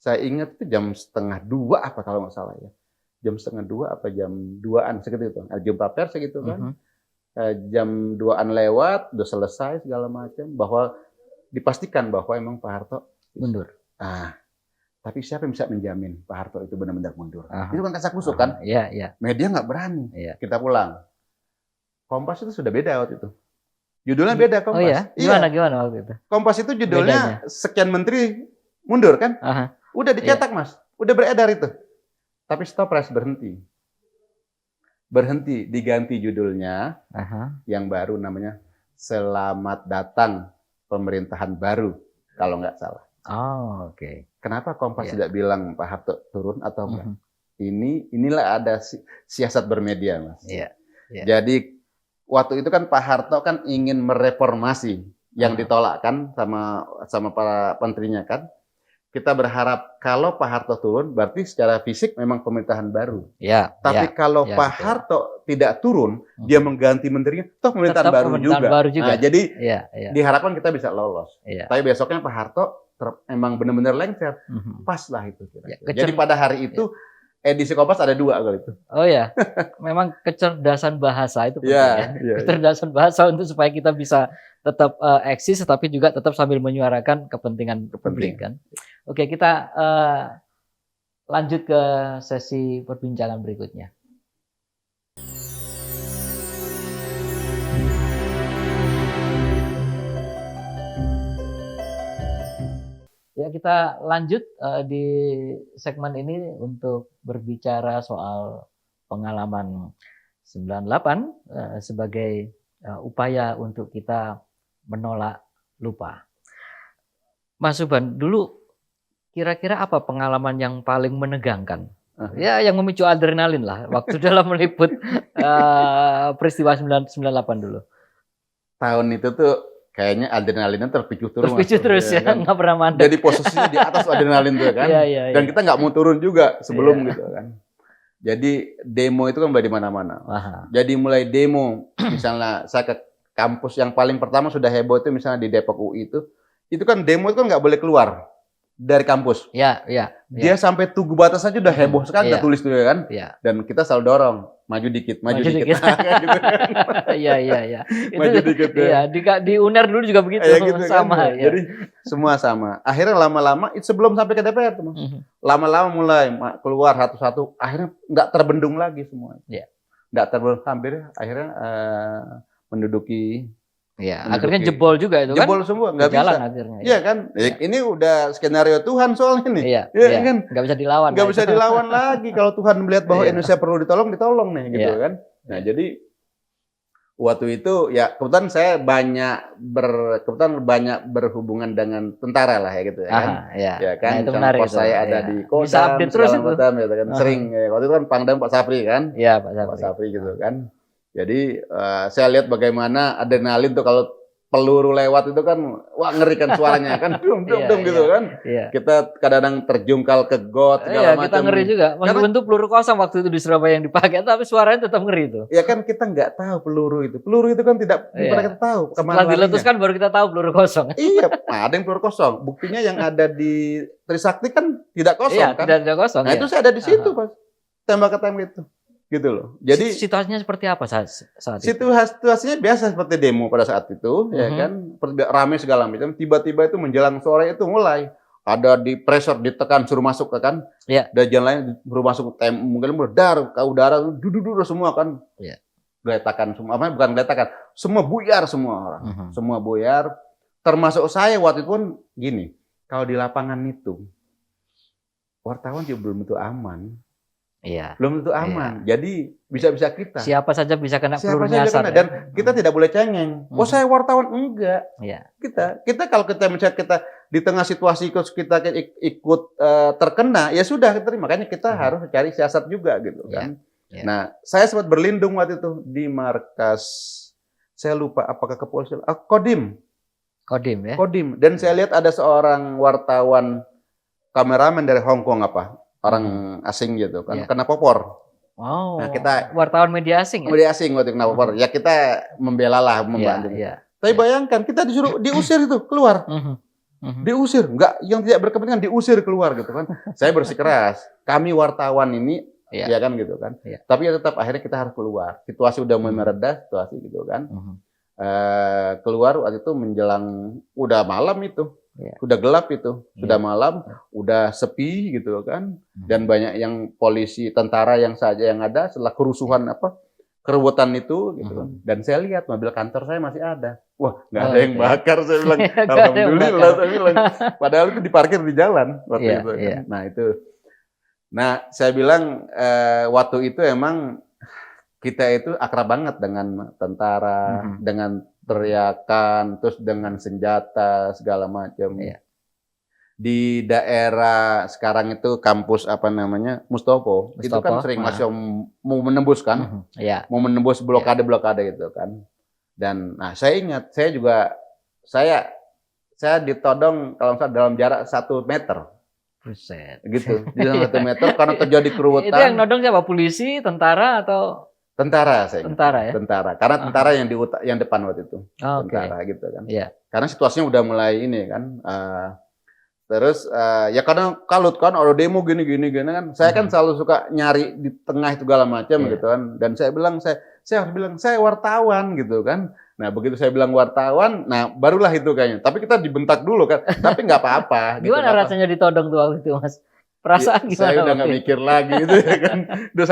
Saya ingat itu jam 1:30 apa kalau nggak salah ya. Jam 1:30 apa jam 2-an segitu itu. Jumpa pers gitu kan. Jam 2-an lewat, udah selesai segala macam bahwa dipastikan bahwa emang Pak Harto Mundur. Tapi siapa yang bisa menjamin Pak Harto itu benar-benar mundur? Aha. Itu kan kasak-kusuk kan. Iya, iya. Media nggak berani. Iya. Kita pulang. Kompas itu sudah beda waktu itu. Judulnya beda Kompas. Oh iya? Gimana waktu itu? Kompas itu judulnya sekian menteri mundur kan? Aha. Udah dicetak Mas. Udah beredar itu. Tapi Stopres berhenti. Berhenti, diganti judulnya yang baru namanya Selamat Datang Pemerintahan Baru, kalau nggak salah. Oh, oke. Kenapa Kompas tidak bilang Pak Harto turun atau enggak? Inilah ada siasat bermedia, Mas. Jadi waktu itu kan Pak Harto kan ingin mereformasi yang ditolak kan sama para menterinya kan. Kita berharap kalau Pak Harto turun, berarti secara fisik memang pemerintahan baru. Tapi kalau Pak Harto tidak turun, dia mengganti menterinya, toh pemerintahan baru juga. Nah, jadi diharapkan kita bisa lolos. Tapi besoknya Pak Harto memang benar-benar lengser. Pas lah itu. Jadi pada hari itu edisi Kompas ada 2 kali itu. Oh ya, memang kecerdasan bahasa itu penting kecerdasan bahasa untuk supaya kita bisa tetap eksis, tapi juga tetap sambil menyuarakan kepentingan publik kan. Oke, kita lanjut ke sesi perbincangan berikutnya. Ya, kita lanjut di segmen ini untuk berbicara soal pengalaman 98 sebagai upaya untuk kita menolak lupa. Mas Suban, dulu kira-kira apa pengalaman yang paling menegangkan? Ya, yang memicu adrenalin lah waktu dalam meliput peristiwa 98 dulu. Tahun itu tuh kayaknya adrenalinnya terpicu terus. Ya, kan? Nggak pernah mandek. Jadi posisinya di atas adrenalin tuh kan. Dan kita nggak mau turun juga sebelum gitu kan. Jadi demo itu kan mulai di mana-mana. Jadi mulai demo, misalnya saya ke kampus yang paling pertama sudah heboh itu misalnya di Depok UI itu kan demo itu kan nggak boleh keluar dari kampus. Dia sampai Tugu Batas aja udah heboh sekali, udah tulis tuh kan. Dan kita selalu dorong, maju dikit. Maju dikit. Maju dikit. Di UNER dulu juga begitu. Gitu sama. Kan? Jadi semua sama. Akhirnya lama-lama, itu sebelum sampai ke DPR tuh, lama-lama mulai keluar satu-satu. Akhirnya nggak terbendung lagi semua. Nggak terbendung, hampir akhirnya menduduki. Akhirnya jebol juga itu kan. Jebol semua, nggak bisa. Akhirnya. Iya kan? Ini udah skenario Tuhan soalnya nih. Kan? Nggak bisa dilawan. Nggak bisa dilawan lagi. Kalau Tuhan melihat bahwa Indonesia perlu ditolong nih, gitu kan. Nah, jadi waktu itu ya kebetulan saya banyak berhubungan dengan tentara lah ya gitu ya kan. Ya kan. Nah, itu menarik. Pos saya ada di Kodam, bisa update terus itu. Ya, kan. Sering. Waktu itu kan Pangdam Pak Safri kan. Iya, Pak Safri gitu kan. Jadi saya lihat bagaimana adrenalin tuh kalau peluru lewat itu kan, wah ngeri kan suaranya kan, dum gitu kan. Kita kadang-kadang terjungkal ke got segala macam. Kita ngeri juga. Meskipun itu peluru kosong waktu itu di Surabaya yang dipakai, tapi suaranya tetap ngeri itu. Ya kan kita nggak tahu peluru itu. Peluru itu kan tidak pernah kita tahu. Setelah diletuskan baru kita tahu peluru kosong. Ada yang peluru kosong. Buktinya yang ada di Trisakti kan tidak kosong kan. Tidak kosong. Nah itu saya ada di situ pas tembak-tembak itu. Gitu loh. Jadi situasinya seperti apa saat itu? Situasinya biasa seperti demo pada saat itu, ya kan, ramai segala macam. Tiba-tiba itu menjelang sore itu mulai ada di pressure, ditekan, suruh masuk kan. Dan jalan lain suruh masuk mungkin meledak ke udara, duduk semua kan. Geletakan semua, bukan geletakan, semua buyar semua orang, semua buyar. Termasuk saya waktu itu pun gini, kalau di lapangan itu wartawan juga belum tentu aman. Belum tentu aman. Jadi bisa-bisa kita. Siapa saja bisa kena peluru nyasar. Dan kita tidak boleh cengeng. Oh saya wartawan, enggak. Kita kalau misalnya kita di tengah situasi kita ikut terkena, ya sudah kita terima. Makanya kita harus cari siasat juga gitu kan. Nah, saya sempat berlindung waktu itu di markas, saya lupa apakah kepolisian, Kodim ya. Kodim. Dan saya lihat ada seorang wartawan kameramen dari Hong Kong orang asing gitu kan, kena popor. Nah, kita wartawan media asing. Media asing waktu kena popor. Ya kita membela lah, membantu. Tapi bayangkan kita disuruh diusir itu keluar. Diusir, enggak yang tidak berkepentingan diusir keluar gitu kan. Saya bersikeras. Kami wartawan ini ya kan gitu kan. Tapi ya tetap akhirnya kita harus keluar. Situasi udah mulai mereda, situasi gitu kan. Keluar waktu itu menjelang udah malam itu. Udah gelap itu, sudah malam, udah sepi gitu kan, dan banyak yang polisi, tentara yang ada setelah kerusuhan kerebutan itu gitu kan. Dan saya lihat mobil kantor saya masih ada. Wah, nggak ada yang bakar, saya bilang. Alhamdulillah saya bilang. Padahal itu diparkir di jalan waktu itu. Kan. Nah itu Nah, saya bilang waktu itu emang kita itu akrab banget dengan tentara, Mhm. dengan teriakan, terus dengan senjata segala macam. Iya. Di daerah sekarang itu kampus apa namanya, Mustopo, itu kan Mustopo, sering heeh. masih mau menembus kan, Mhm. Iya, mau menembus iya. blokade-blokade itu kan. Dan nah saya ingat, saya saya ditodong kalau nggak salah dalam jarak 1 meter, Buset. gitu. Di dalam 1 meter karena Iya. terjadi Itu yang keruwetan. nodong siapa? Polisi, tentara, atau Tentara saya ingat, tentara ya? tentara. Karena Ah tentara hah. yang depan waktu itu, Oke. tentara gitu kan. Iya. Karena situasinya udah mulai ini kan, terus, ya kadang kalut kan, ada demo gini gini gini kan. Saya kan Mhm. selalu suka nyari di tengah itu segala macam Iya. gitu kan. Dan saya harus bilang, "Saya wartawan," gitu kan. Nah, begitu saya bilang wartawan, nah barulah itu kayaknya. Tapi kita dibentak dulu kan, tapi nggak apa-apa gitu, Gimana nggak apa. rasanya ditodong tuh waktu itu, Mas? Ya, Perasaan saya gimana udah nggak waktu itu? mikir lagi itu ya kan. Udah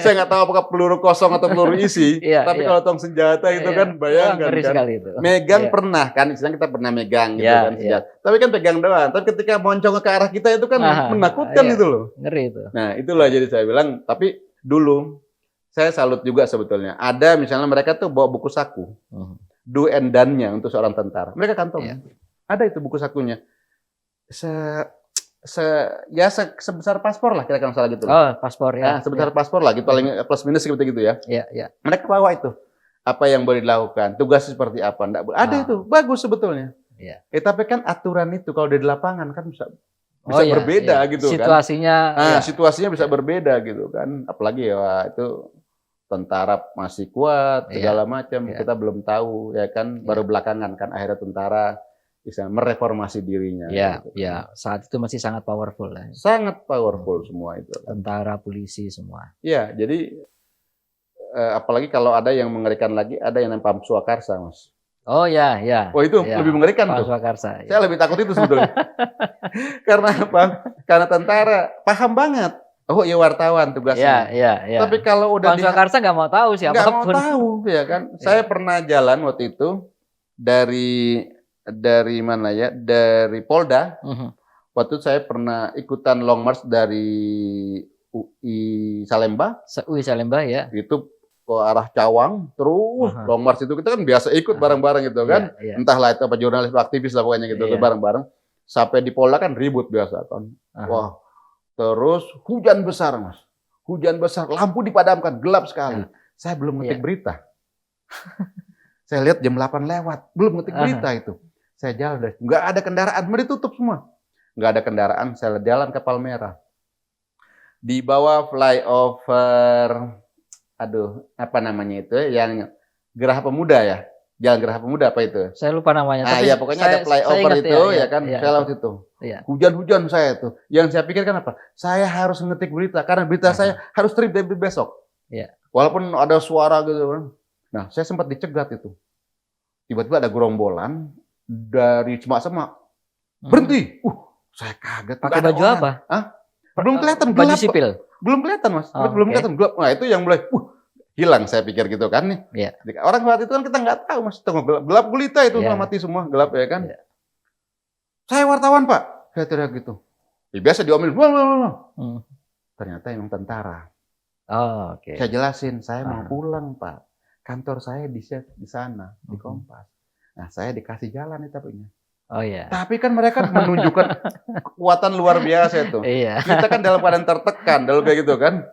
saya nggak tahu apakah peluru kosong atau peluru isi, Iya, tapi iya. kalau tong senjata itu Iya. kan Wah, bayangkan ngeri kan. sekali itu. Megang Iya. pernah kan, istilahnya kita pernah megang gitu Iya, kan iya. senjata. Tapi kan pegang doang, tapi ketika moncong ke arah kita itu kan Ah, menakutkan iya. itu loh. Ngeri itu. Nah, itulah Iya. jadi saya bilang, tapi dulu saya salut juga sebetulnya. Ada misalnya mereka tuh bawa buku saku, Mhm. do and done-nya untuk seorang tentara. Mereka Iya. kantongin. Ada itu buku sakunya. Se se sebesar paspor lah kira-kira salah gitu loh. Oh, paspor Nah, ya. Iya. sebesar paspor lah gitu, Mhm. paling plus minus seperti gitu ya. Iya, iya. Mereka bawa itu. Apa yang boleh dilakukan, tugasnya seperti apa, nggak boleh. Ada Ah, itu, bagus sebetulnya. iya. Tapi kan aturan itu kalau di lapangan kan bisa Oh bisa iya, berbeda iya. gitu kan. Situasinya Nah, ya, situasinya bisa ya, berbeda gitu kan. Apalagi ya wah, itu tentara masih kuat iya, segala macam, iya, kita belum tahu ya kan, baru iya. belakangan kan akhirnya tentara bisa mereformasi dirinya Iya, gitu kan. iya. Saat itu masih sangat powerful ya. Sangat Mhm. powerful semua itu kan. Tentara, polisi semua. Iya, jadi apalagi kalau ada yang mengerikan lagi, ada yang namanya Pam Swakarsa, Mas. Oh ya, ya, Oh itu ya. lebih mengerikan Pak tuh. Swakarsa, Saya ya. lebih takut itu sebetulnya. Karena apa? Karena tentara paham banget. Oh iya wartawan Iya, tugasnya. iya, iya. Tapi kalau udah Pak Swakarsa nggak mau tahu nggak mau siapapun. tahu ya kan. Saya Iya. pernah jalan waktu itu dari mana ya? Dari Polda. Mhm. Waktu itu saya pernah ikutan long march dari UI Salemba UI Salemba ya. itu ke arah Cawang, terus Aha. long march itu kita kan biasa ikut Aha. bareng-bareng gitu Iya, kan. iya. Entahlah itu apa jurnalis aktivis lah pokoknya gitu Iya. bareng-bareng. Sampai di Polda kan ribut biasa kan. Aha. Wah, terus hujan besar, Mas. Hujan besar, lampu dipadamkan, gelap sekali. Nah, Saya belum ngetik iya. berita. Saya lihat jam 8 lewat, belum ngetik Aha. berita itu. Saya jalan deh, nggak ada kendaraan, ditutup semua. Nggak ada kendaraan, saya jalan ke Palmerah. Di bawah flyover, aduh, apa namanya itu yang Geraha Pemuda ya? Jalan Geraha Pemuda apa itu? Saya lupa namanya. Nah, Tapi ya pokoknya ada saya flyover ingat itu ya, ya kan, iya, saya lewat itu. Iya. Hujan-hujan saya tuh. Yang saya pikirkan apa? Saya harus ngetik berita karena berita Aha. saya harus trip dari besok. Iya. Walaupun ada suara gitu kan. Nah, saya sempat dicegat itu. Tiba-tiba ada gerombolan dari semak-semak. Berhenti. Saya kaget. Pakai baju orang. apa? Hah? Belum kelihatan, Baju gelap. sipil. Belum kelihatan, Mas. Oh, belum oke. kelihatan gelap. Nah, itu yang mulai hilang saya pikir gitu kan nih. Iya. Orang saat itu kan kita nggak tahu, Mas. Gelap gulita itu Iya. mati semua, gelap ya kan. Iya. Saya wartawan, Pak. Saya teriak gitu. Ya, biasa diomelin. Hmm. Ternyata emang tentara. Oh, oke. Saya jelasin, saya mau Aha. pulang, Pak. Kantor saya di sana, di Mhm. Kompas. Nah, saya dikasih jalan nih tapinya. Oh iya. Tapi kan mereka menunjukkan kekuatan luar biasa itu. Iya. Kita kan dalam keadaan tertekan, dalam kayak gitu kan.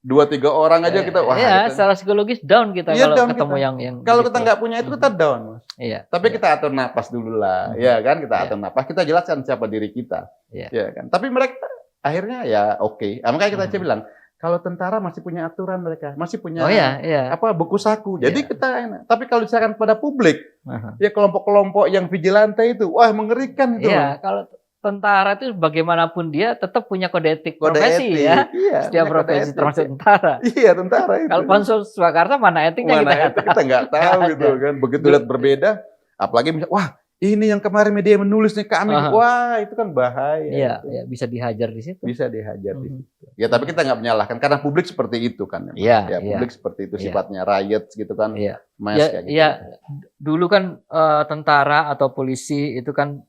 2-3 orang aja kita, wah. Iya, Kita, secara psikologis down kita Iya, kalau down ketemu kita. yang kalau begitu. kita nggak punya itu kita down, Mas. Iya. Tapi iya. kita atur napas dulu lah, Mhm. ya kan? Kita Iya. atur napas, kita jelaskan siapa diri kita, Iya. ya kan? Tapi mereka akhirnya ya oke. Makanya kita Mhm. bilang, kalau tentara masih punya aturan mereka, masih punya Oh iya, iya. buku saku. Jadi Iya. kita enak. Tapi kalau misalkan pada publik, Aha. ya kelompok-kelompok yang vigilante itu, wah mengerikan itu. Iya, kalau tentara itu bagaimanapun dia tetap punya kode etik Kode profesi etik, ya. iya, Setiap punya kode profesi etik. termasuk tentara. Iya, tentara itu. Kalau Pansus Swakarsa mana etiknya Mana kita itu kita nggak tahu Nggak gitu ada. kan. Begitu lihat berbeda, apalagi misalnya, wah ini yang kemarin media menulis nih kami, Aha. wah itu kan bahaya. Iya, itu. iya, bisa dihajar di situ. Bisa dihajar di Mhm. situ. Ya tapi kita nggak menyalahkan karena publik seperti itu kan. Memang. Iya, Ya iya. publik seperti itu Iya. sifatnya riot gitu kan. Iya. Mass Ya, kayak gitu. ya, dulu kan tentara atau polisi itu kan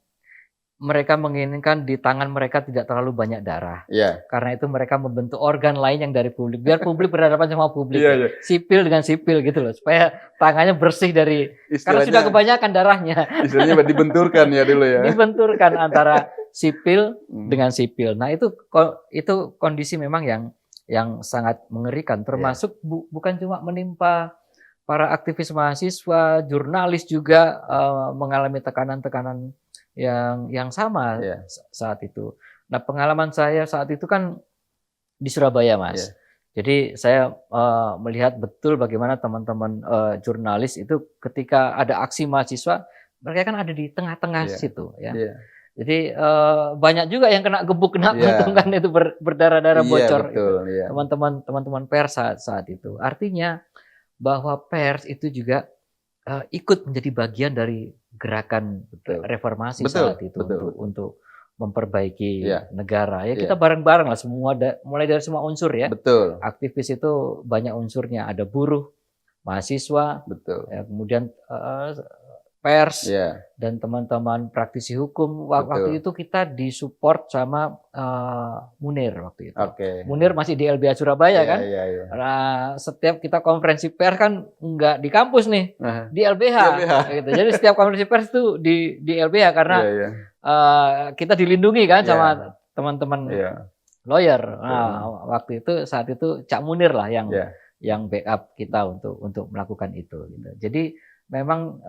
mereka menginginkan di tangan mereka tidak terlalu banyak darah. Iya. Karena itu mereka membentuk organ lain yang dari publik. Biar publik berhadapan sama publik. Iya, Ya. iya. Sipil dengan sipil gitu loh. Supaya tangannya bersih dari... Karena sudah kebanyakan darahnya. Istilahnya dibenturkan ya dulu ya. Dibenturkan antara sipil dengan sipil. Nah itu kondisi memang yang sangat mengerikan. Termasuk bukan cuma menimpa para aktivis mahasiswa, jurnalis juga mengalami tekanan-tekanan yang sama saat itu. Nah, pengalaman saya saat itu kan di Surabaya, Mas. Jadi saya melihat betul bagaimana teman-teman jurnalis itu ketika ada aksi mahasiswa, mereka kan ada di tengah-tengah situ, ya. Jadi banyak juga yang kena gebuk, kena pentungan itu berdarah-darah bocor. Teman-teman pers saat itu. Artinya bahwa pers itu juga ikut menjadi bagian dari gerakan reformasi saat itu untuk memperbaiki negara. Ya kita bareng-bareng lah semua, mulai dari semua unsur ya. Betul. Aktivis itu banyak unsurnya, ada buruh, mahasiswa, ya, kemudian pers dan teman-teman praktisi hukum. Waktu itu kita disupport sama Munir waktu itu. Munir masih di LBH Surabaya kan. Nah, setiap kita konferensi pers kan nggak di kampus nih, di LBH. Gitu. Jadi setiap konferensi pers itu di LBH karena kita dilindungi kan sama teman-teman lawyer. Nah, waktu itu saat itu Cak Munir lah yang backup kita untuk melakukan itu. Gitu. Jadi memang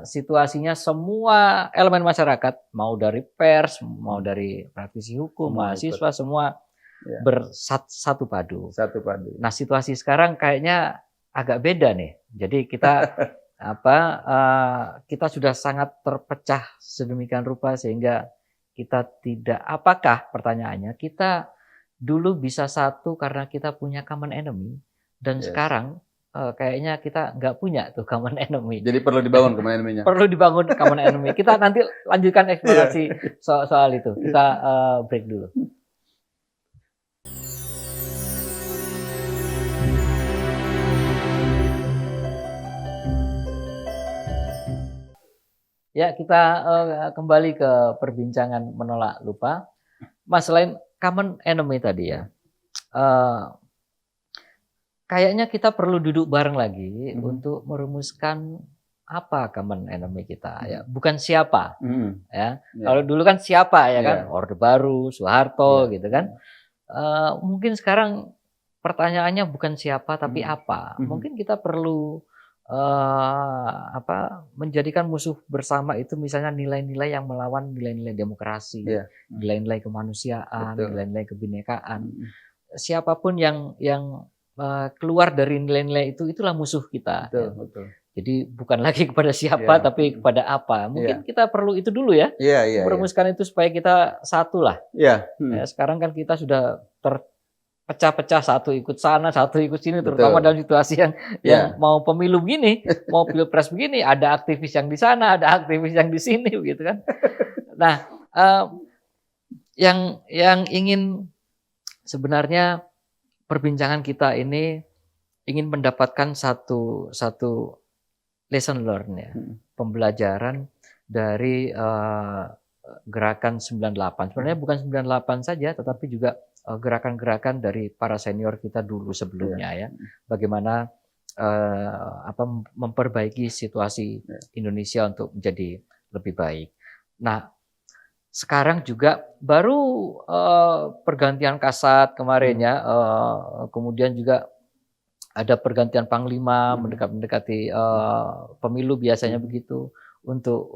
situasinya semua elemen masyarakat, mau dari pers, mau dari praktisi hukum, mahasiswa, semua bersatu padu. Nah, situasi sekarang kayaknya agak beda nih. Jadi kita kita sudah sangat terpecah sedemikian rupa sehingga kita tidak, apakah pertanyaannya kita dulu bisa satu karena kita punya common enemy dan sekarang kayaknya kita nggak punya tuh common enemy. Jadi perlu dibangun common enemy-nya. Perlu dibangun common enemy. Kita nanti lanjutkan eksplorasi soal itu. Kita break dulu. Ya, kita kembali ke perbincangan menolak lupa. Mas, selain common enemy tadi ya, kayaknya kita perlu duduk bareng lagi untuk merumuskan apa common enemy kita ya, bukan siapa ya. Kalau dulu kan siapa ya kan, Orde Baru, Soeharto gitu kan. Mungkin sekarang pertanyaannya bukan siapa tapi apa. Mungkin kita perlu menjadikan musuh bersama itu misalnya nilai-nilai yang melawan nilai-nilai demokrasi, nilai-nilai kemanusiaan, nilai-nilai kebinekaan. Siapapun yang keluar dari nilai-nilai itu, itulah musuh kita. Betul. Jadi bukan lagi kepada siapa, tapi kepada apa. Mungkin kita perlu itu dulu ya, merumuskan itu supaya kita satu lah. Ya, sekarang kan kita sudah terpecah-pecah, satu ikut sana, satu ikut sini, terutama dalam situasi yang mau pemilu begini, mau pilpres begini, ada aktivis yang di sana, ada aktivis yang di sini, gitu kan. Nah, yang ingin sebenarnya perbincangan kita ini ingin mendapatkan satu lesson learned ya, pembelajaran dari gerakan 98. Sebenarnya bukan 98 saja, tetapi juga gerakan-gerakan dari para senior kita dulu sebelumnya ya. Bagaimana memperbaiki situasi Indonesia untuk menjadi lebih baik. Nah, sekarang juga baru pergantian Kasat kemarin ya, kemudian juga ada pergantian Panglima mendekati pemilu biasanya begitu untuk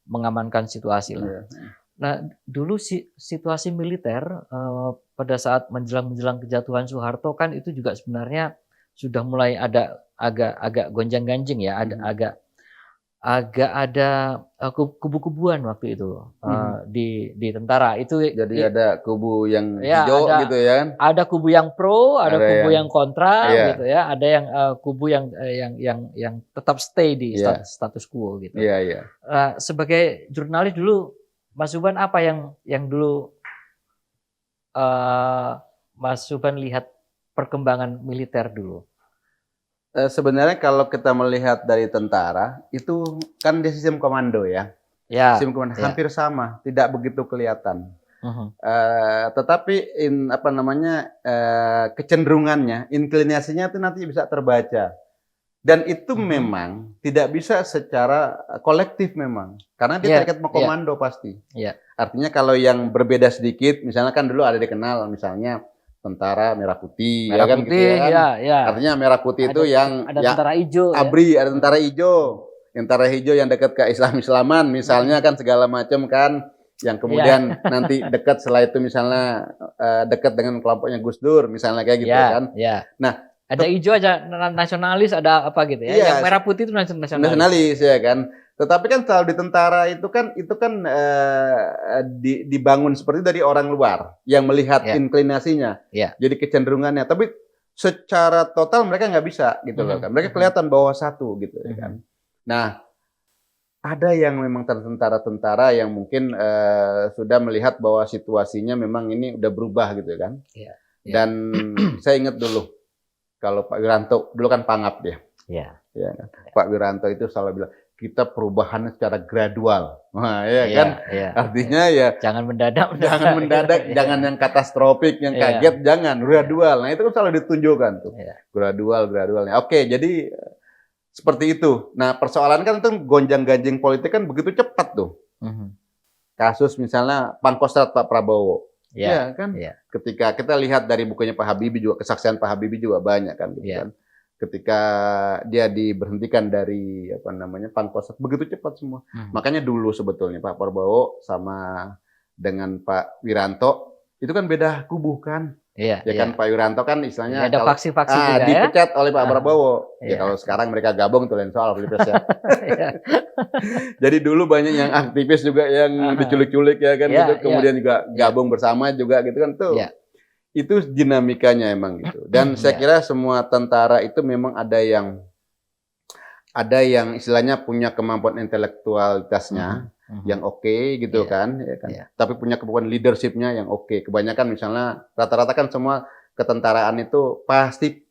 mengamankan situasi lah. Nah, dulu situasi militer pada saat menjelang kejatuhan Soeharto kan itu juga sebenarnya sudah mulai ada agak gonjang-ganjing ya, ada kubu-kubuan waktu itu di tentara itu. Jadi ada kubu yang hijau gitu ya kan? Ada kubu yang pro, ada kubu yang kontra gitu ya. Ada yang kubu yang tetap stay di status quo gitu. Sebagai jurnalis dulu, Mas Suban apa yang dulu Mas Suban lihat perkembangan militer dulu? Sebenarnya kalau kita melihat dari tentara itu kan dia sistem komando ya. Ya, Sistem komandan ya. hampir sama, tidak begitu kelihatan. Mhm. Tetapi kecenderungannya, inklinasinya itu nanti bisa terbaca. Dan itu Mhm. memang tidak bisa secara kolektif memang, karena dia Iya, terikat sama iya, komando pasti. iya. Artinya kalau yang berbeda sedikit, misalnya kan dulu ada dikenal misalnya tentara merah putih, ya Merah kan gitu putih, ya kan. ya, ya. Artinya merah putih itu yang Ada ya tentara hijau ya. ABRI, ada tentara Mhm. hijau. Tentara hijau yang dekat ke Islam-Islaman misalnya Mhm. kan segala macam kan, yang Iya. kemudian nanti dekat setelah itu misalnya dekat dengan kelompoknya Gus Dur misalnya kayak gitu Ya, kan. ya. Nah, Ada hijau, ada nasionalis, ada apa gitu ya. Yang iya, merah putih itu nasionalis ya. nasionalis ya kan. Tetapi kan selalu di tentara itu kan dibangun seperti dari orang luar yang melihat Ya, inklinasinya, ya. jadi kecenderungannya. Tapi secara total mereka nggak bisa gitu loh Mhm, kan. Mereka mhm, kelihatan bahwa satu gitu ya kan. mhm. Nah, ada yang memang tentara-tentara yang mungkin sudah melihat bahwa situasinya memang ini udah berubah gitu kan. Iya, iya, Dan saya ingat dulu kalau Pak Wiranto dulu kan Pangap dia. iya, Ya kan? Pak Wiranto itu selalu bilang, kita perubahannya secara gradual. Wah, ya iya, kan? iya, iya. Artinya ya Jangan mendadak, jangan mendadak gitu. mendadak, Iya, jangan yang katastrofik, yang iya, kaget, jangan iya, gradual. Nah, itu kan selalu ditunjukkan tuh. iya. Gradual, gradualnya. Oke, jadi seperti itu. Nah, persoalan kan itu gonjang-ganjing politik kan begitu cepat tuh. Mhm. Kasus misalnya Pangkostrat Pak Prabowo. Iya, Ya kan? iya, Ketika kita lihat dari bukunya Pak Habibie juga, kesaksian Pak Habibie juga banyak kan gitu iya. kan. Ketika dia diberhentikan dari Pangkostrat begitu cepat semua. Mhm. Makanya dulu sebetulnya Pak Prabowo sama dengan Pak Wiranto itu kan beda kubu kan. Iya, Ya iya. kan Pak Wiranto kan Jadi istilahnya ada kalau faksi-faksi juga ya. dipecat oleh Pak Heeh, Prabowo. Ya iya. kalau sekarang mereka gabung tuh lain soal pilpres ya. Iya. Jadi dulu banyak yang aktivis juga yang Heeh. diculik-culik ya kan Iya, gitu, iya, kemudian juga iya, gabung bersama juga gitu kan tuh. iya. Itu dinamikanya emang gitu. Dan saya Iya. kira semua tentara itu memang ada yang istilahnya punya kemampuan intelektualitasnya Mhm, mhm. yang oke gitu Iya, kan, ya kan. iya. Tapi punya kemampuan leadership-nya yang oke. Kebanyakan misalnya rata-rata kan semua ketentaraan itu pasti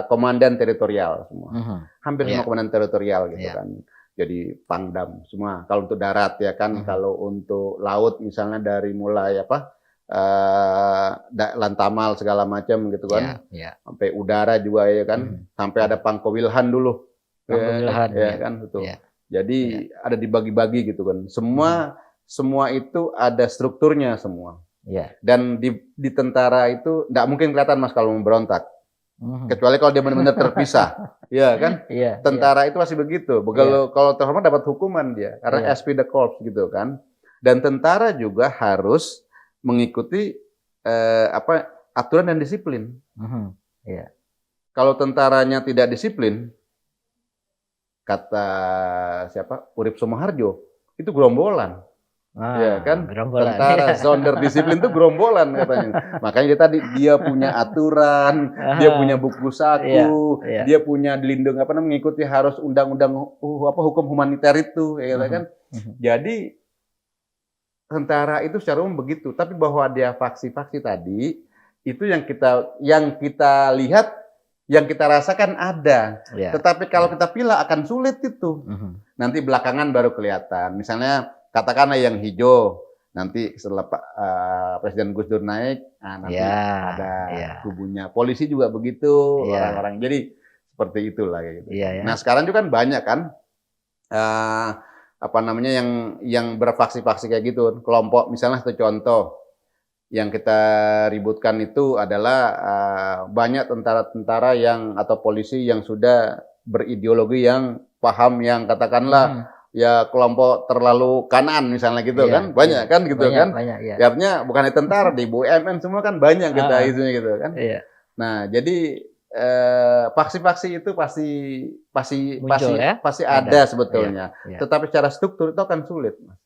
komandan teritorial semua. Mhm. Hampir semua Iya, komandan teritorial gitu iya. kan. Jadi Pangdam semua. Kalau untuk darat ya kan, Mhm. kalau untuk laut misalnya dari mulai Lantamal segala macam gitu Iya, kan, iya. sampai udara juga ya kan, Mhm, sampai ada mhm. Pangkowilhan dulu. Pangkemilahan, Ya iya, kan itu. iya, iya, Jadi ada dibagi-bagi gitu kan. mhm, Semua itu ada strukturnya semua. iya, Dan di tentara itu nggak mungkin kelihatan Mas kalau memberontak. mhm. Kecuali kalau dia benar-benar terpisah. Ya kan? Iya, iya, Tentara itu masih begitu. iya, Kalau terhormat dapat hukuman dia karena iya, SP the corps gitu kan. Dan tentara juga harus mengikuti aturan dan disiplin. mhm, iya. Kalau tentaranya tidak disiplin, kata siapa? Urip Sumoharjo, itu gerombolan. Ya Ah, kan? gerombolan, iya. Tentara sonder disiplin itu gerombolan katanya. Makanya dia punya aturan, dia punya buku Iya, saku, iya. dia punya dilindung mengikuti harus undang-undang hukum humaniter itu, ya Mhm, kan? mhm. Jadi tentara itu secara umum begitu, tapi bahwa dia faksi-faksi tadi itu yang kita lihat, yang kita rasakan ada. Iya, Tetapi kalau iya. kita pilah akan sulit itu. Mhm. Nanti belakangan baru kelihatan. Misalnya katakanlah yang hijau, nanti setelah Presiden Gus Dur naik, nanti Iya, ada iya, kubunya. Polisi juga begitu, iya, orang-orang. Jadi seperti itulah kayak gitu. iya ya. Nah sekarang juga kan banyak kan eh, yang berfaksi-faksi kayak gitu. Kelompok misalnya satu contoh yang kita ributkan itu adalah banyak tentara-tentara atau polisi yang sudah berideologi yang paham yang katakanlah Mhm. ya kelompok terlalu kanan misalnya gitu Iya, kan, banyak iya. kan gitu Banyak, kan. banyak, iya. Ya, artinya bukan hanya tentara di BUMN semua kan banyak kita Heeh, isunya gitu kan. iya. Nah, jadi faksi-faksi itu pasti pasti Muncul pasti ya? pasti Ada. ada Iya, sebetulnya. iya. Tetapi secara struktur itu akan sulit, Mas.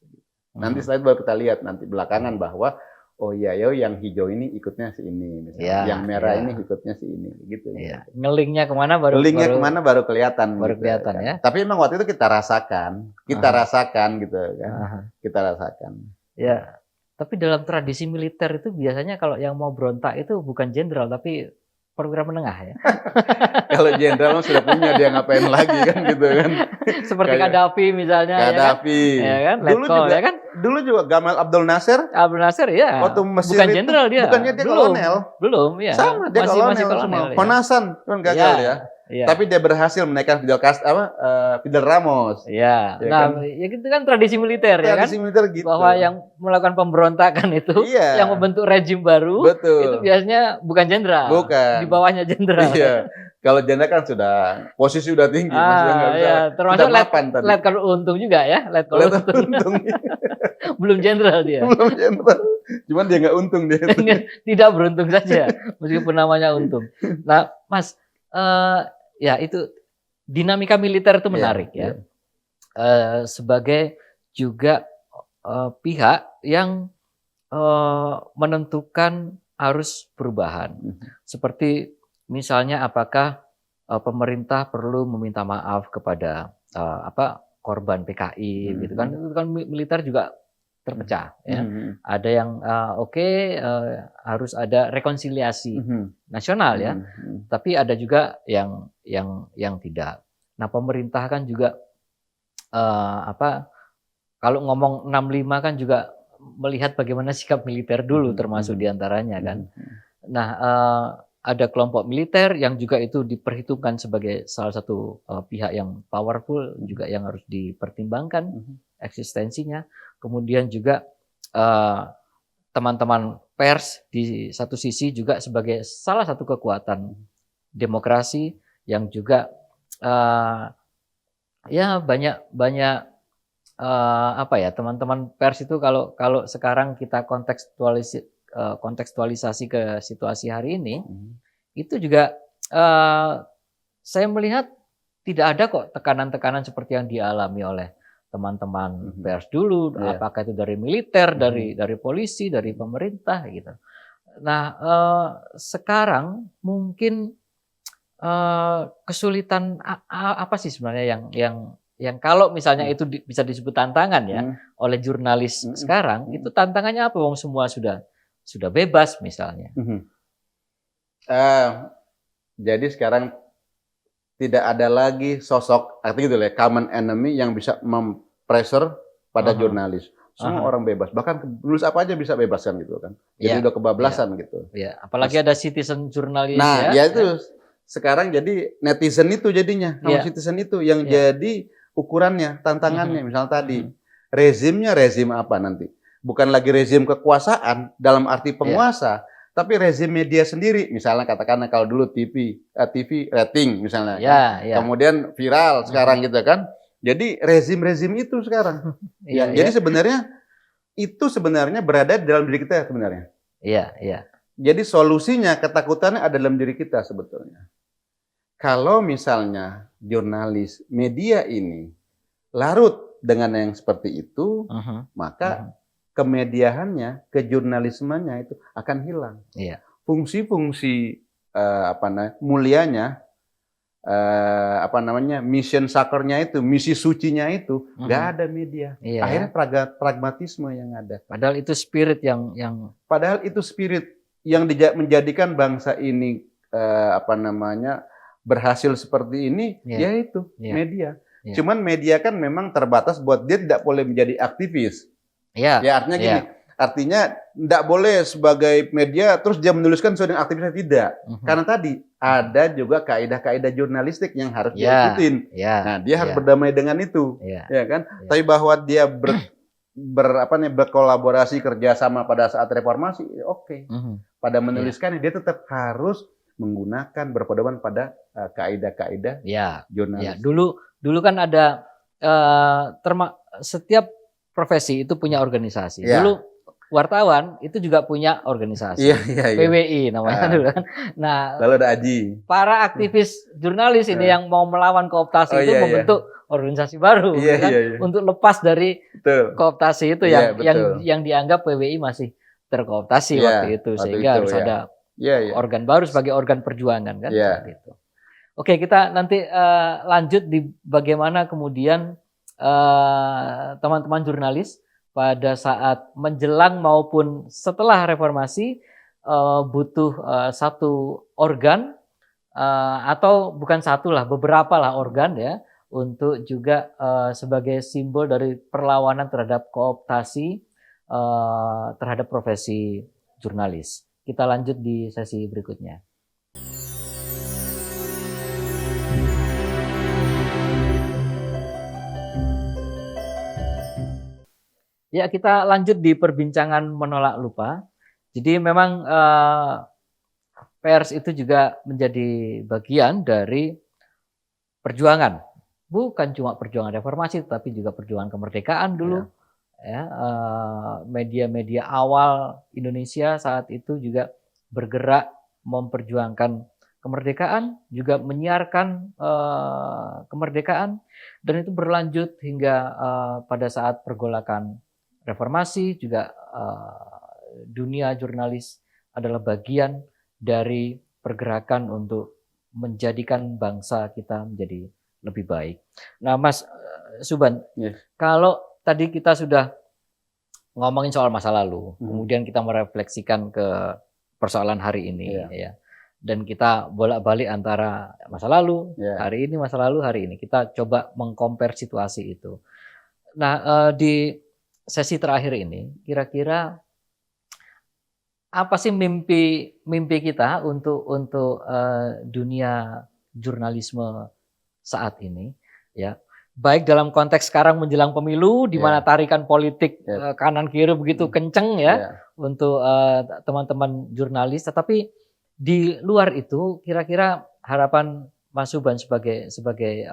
Nanti Mhm. setelah itu baru kita lihat nanti belakangan bahwa oh iya ya yang hijau ini ikutnya si ini misalnya, Iya, yang merah iya, ini ikutnya si ini gitu. iya. Nge-link-nya kemana baru Linknya baru kemana baru kelihatan baru gitu kelihatan kan. ya? Tapi memang waktu itu kita rasakan Aha, gitu kan, aha. kita rasakan. Ya, tapi dalam tradisi militer itu biasanya kalau yang mau berontak itu bukan jenderal tapi perwira menengah ya. Kalau jenderal mah sudah punya, dia ngapain lagi kan gitu kan. Seperti Kayak Gaddafi misalnya Gaddafi. ya kan, Dulu Letkol juga ya kan. dulu juga Gamal Abdel Nasser Abdul Nasir ya, waktu Mesir bukan itu jenderal dia, bukannya dia belum, kolonel. belum ya, Sama, dia masih kolonel semua. ya. Honasan kan gagal ya. Iya. Tapi dia berhasil menaikkan Fidel Ramos. Iya. Ya Nah, kan? ya itu kan tradisi militer ya kan, Tradisi militer gitu. bahwa yang melakukan pemberontakan itu, Iya. yang membentuk rejim baru, Betul. itu biasanya bukan jenderal, Bukan. di bawahnya jenderal. Iya. Kalau jenderal kan sudah posisi sudah tinggi, maksudnya nggak bisa. Iya, termasuk Sudah mapan tadi. Letkol Untung juga ya, Letkol Untung. Untung. Belum jenderal dia. Belum jenderal. Cuman dia nggak untung dia. Tidak beruntung saja, meskipun namanya Untung. Nah, Mas, ya itu dinamika militer itu menarik ya. Sebagai juga pihak yang menentukan arus perubahan. Seperti misalnya apakah pemerintah perlu meminta maaf kepada korban PKI gitu kan. Itu kan militer juga terpecah ya. Ada yang harus ada rekonsiliasi nasional ya. Tapi ada juga yang tidak. Nah, pemerintah kan juga kalau ngomong 65 kan juga melihat bagaimana sikap militer dulu termasuk diantaranya kan. Nah, ada kelompok militer yang juga itu diperhitungkan sebagai salah satu pihak yang powerful juga yang harus dipertimbangkan eksistensinya. Kemudian juga teman-teman pers di satu sisi juga sebagai salah satu kekuatan demokrasi yang juga ya banyak teman-teman pers itu kalau sekarang kita kontekstualisasi ke situasi hari ini, itu juga saya melihat tidak ada kok tekanan-tekanan seperti yang dialami oleh teman-teman pers dulu, apakah itu dari militer, dari polisi, dari pemerintah gitu. Nah, sekarang mungkin kesulitan apa sih sebenarnya yang kalau misalnya itu bisa disebut tantangan ya oleh jurnalis sekarang, itu tantangannya apa? Wong semua sudah bebas misalnya. Jadi sekarang tidak ada lagi sosok artinya gitu ya, common enemy yang bisa mempressure pada jurnalis. Semua orang bebas, bahkan nulis apa aja bisa bebas kan gitu kan. Jadi udah kebablasan gitu. Ya, apalagi ada citizen jurnalis ya itu sekarang jadi netizen itu jadinya, citizen itu yang jadi ukurannya, tantangannya. Misalnya tadi rezimnya rezim apa nanti? Bukan lagi rezim kekuasaan dalam arti penguasa, tapi rezim media sendiri. Misalnya katakanlah kalau dulu TV rating misalnya, kemudian viral sekarang gitu kan. Jadi rezim-rezim itu sekarang. Jadi sebenarnya berada di dalam diri kita sebenarnya. Jadi solusinya ketakutannya ada dalam diri kita sebetulnya. Kalau misalnya jurnalis media ini larut dengan yang seperti itu, maka kemediahannya, kejurnalismenya itu akan hilang. Fungsi-fungsi mulianya, mission sakernya itu, misi sucinya itu nggak ada media. Akhirnya pragmatisme yang ada. Padahal itu spirit yang menjadikan bangsa ini berhasil seperti ini, yaitu media. Cuman media kan memang terbatas buat dia tidak boleh menjadi aktivis. Artinya gini, artinya tidak boleh sebagai media terus dia menuliskan sesuai dengan aktivisnya, tidak. Karena tadi ada juga kaidah-kaidah jurnalistik yang harus dia ikutin. Nah, dia harus berdamai dengan itu, ya kan? Tapi bahwa dia berkolaborasi kerjasama pada saat reformasi, pada menuliskan dia tetap harus menggunakan berpedoman pada kaidah-kaidah jurnalis. Dulu kan ada setiap profesi itu punya organisasi. Dulu wartawan itu juga punya organisasi. PWI namanya dulu kan. Nah, lalu ada AJI. Para aktivis jurnalis ini yang mau melawan kooptasi itu membentuk organisasi baru untuk lepas dari kooptasi itu yang dianggap PWI masih terkooptasi waktu itu, sehingga harus ada organ baru sebagai organ perjuangan kan seperti itu. Oke, kita nanti lanjut di bagaimana kemudian teman-teman jurnalis pada saat menjelang maupun setelah reformasi butuh satu organ atau bukan satu lah, beberapa lah organ ya, untuk juga sebagai simbol dari perlawanan terhadap kooptasi terhadap profesi jurnalis. Kita lanjut di sesi berikutnya. Ya, kita lanjut di perbincangan menolak lupa. Jadi memang pers itu juga menjadi bagian dari perjuangan. Bukan cuma perjuangan reformasi, tapi juga perjuangan kemerdekaan dulu. Ya, media-media awal Indonesia saat itu juga bergerak memperjuangkan kemerdekaan, juga menyiarkan kemerdekaan, dan itu berlanjut hingga pada saat pergolakan reformasi juga dunia jurnalis adalah bagian dari pergerakan untuk menjadikan bangsa kita menjadi lebih baik. Nah, Mas Suban, kalau tadi kita sudah ngomongin soal masa lalu, kemudian kita merefleksikan ke persoalan hari ini, ya, dan kita bolak-balik antara masa lalu, hari ini, masa lalu, hari ini. Kita coba mengcompare situasi itu. Nah, di sesi terakhir ini, kira-kira apa sih mimpi kita untuk dunia jurnalisme saat ini, ya, baik dalam konteks sekarang menjelang pemilu, di mana tarikan politik kanan kiri begitu kenceng ya untuk teman-teman jurnalis, tetapi di luar itu kira-kira harapan Mas Suban sebagai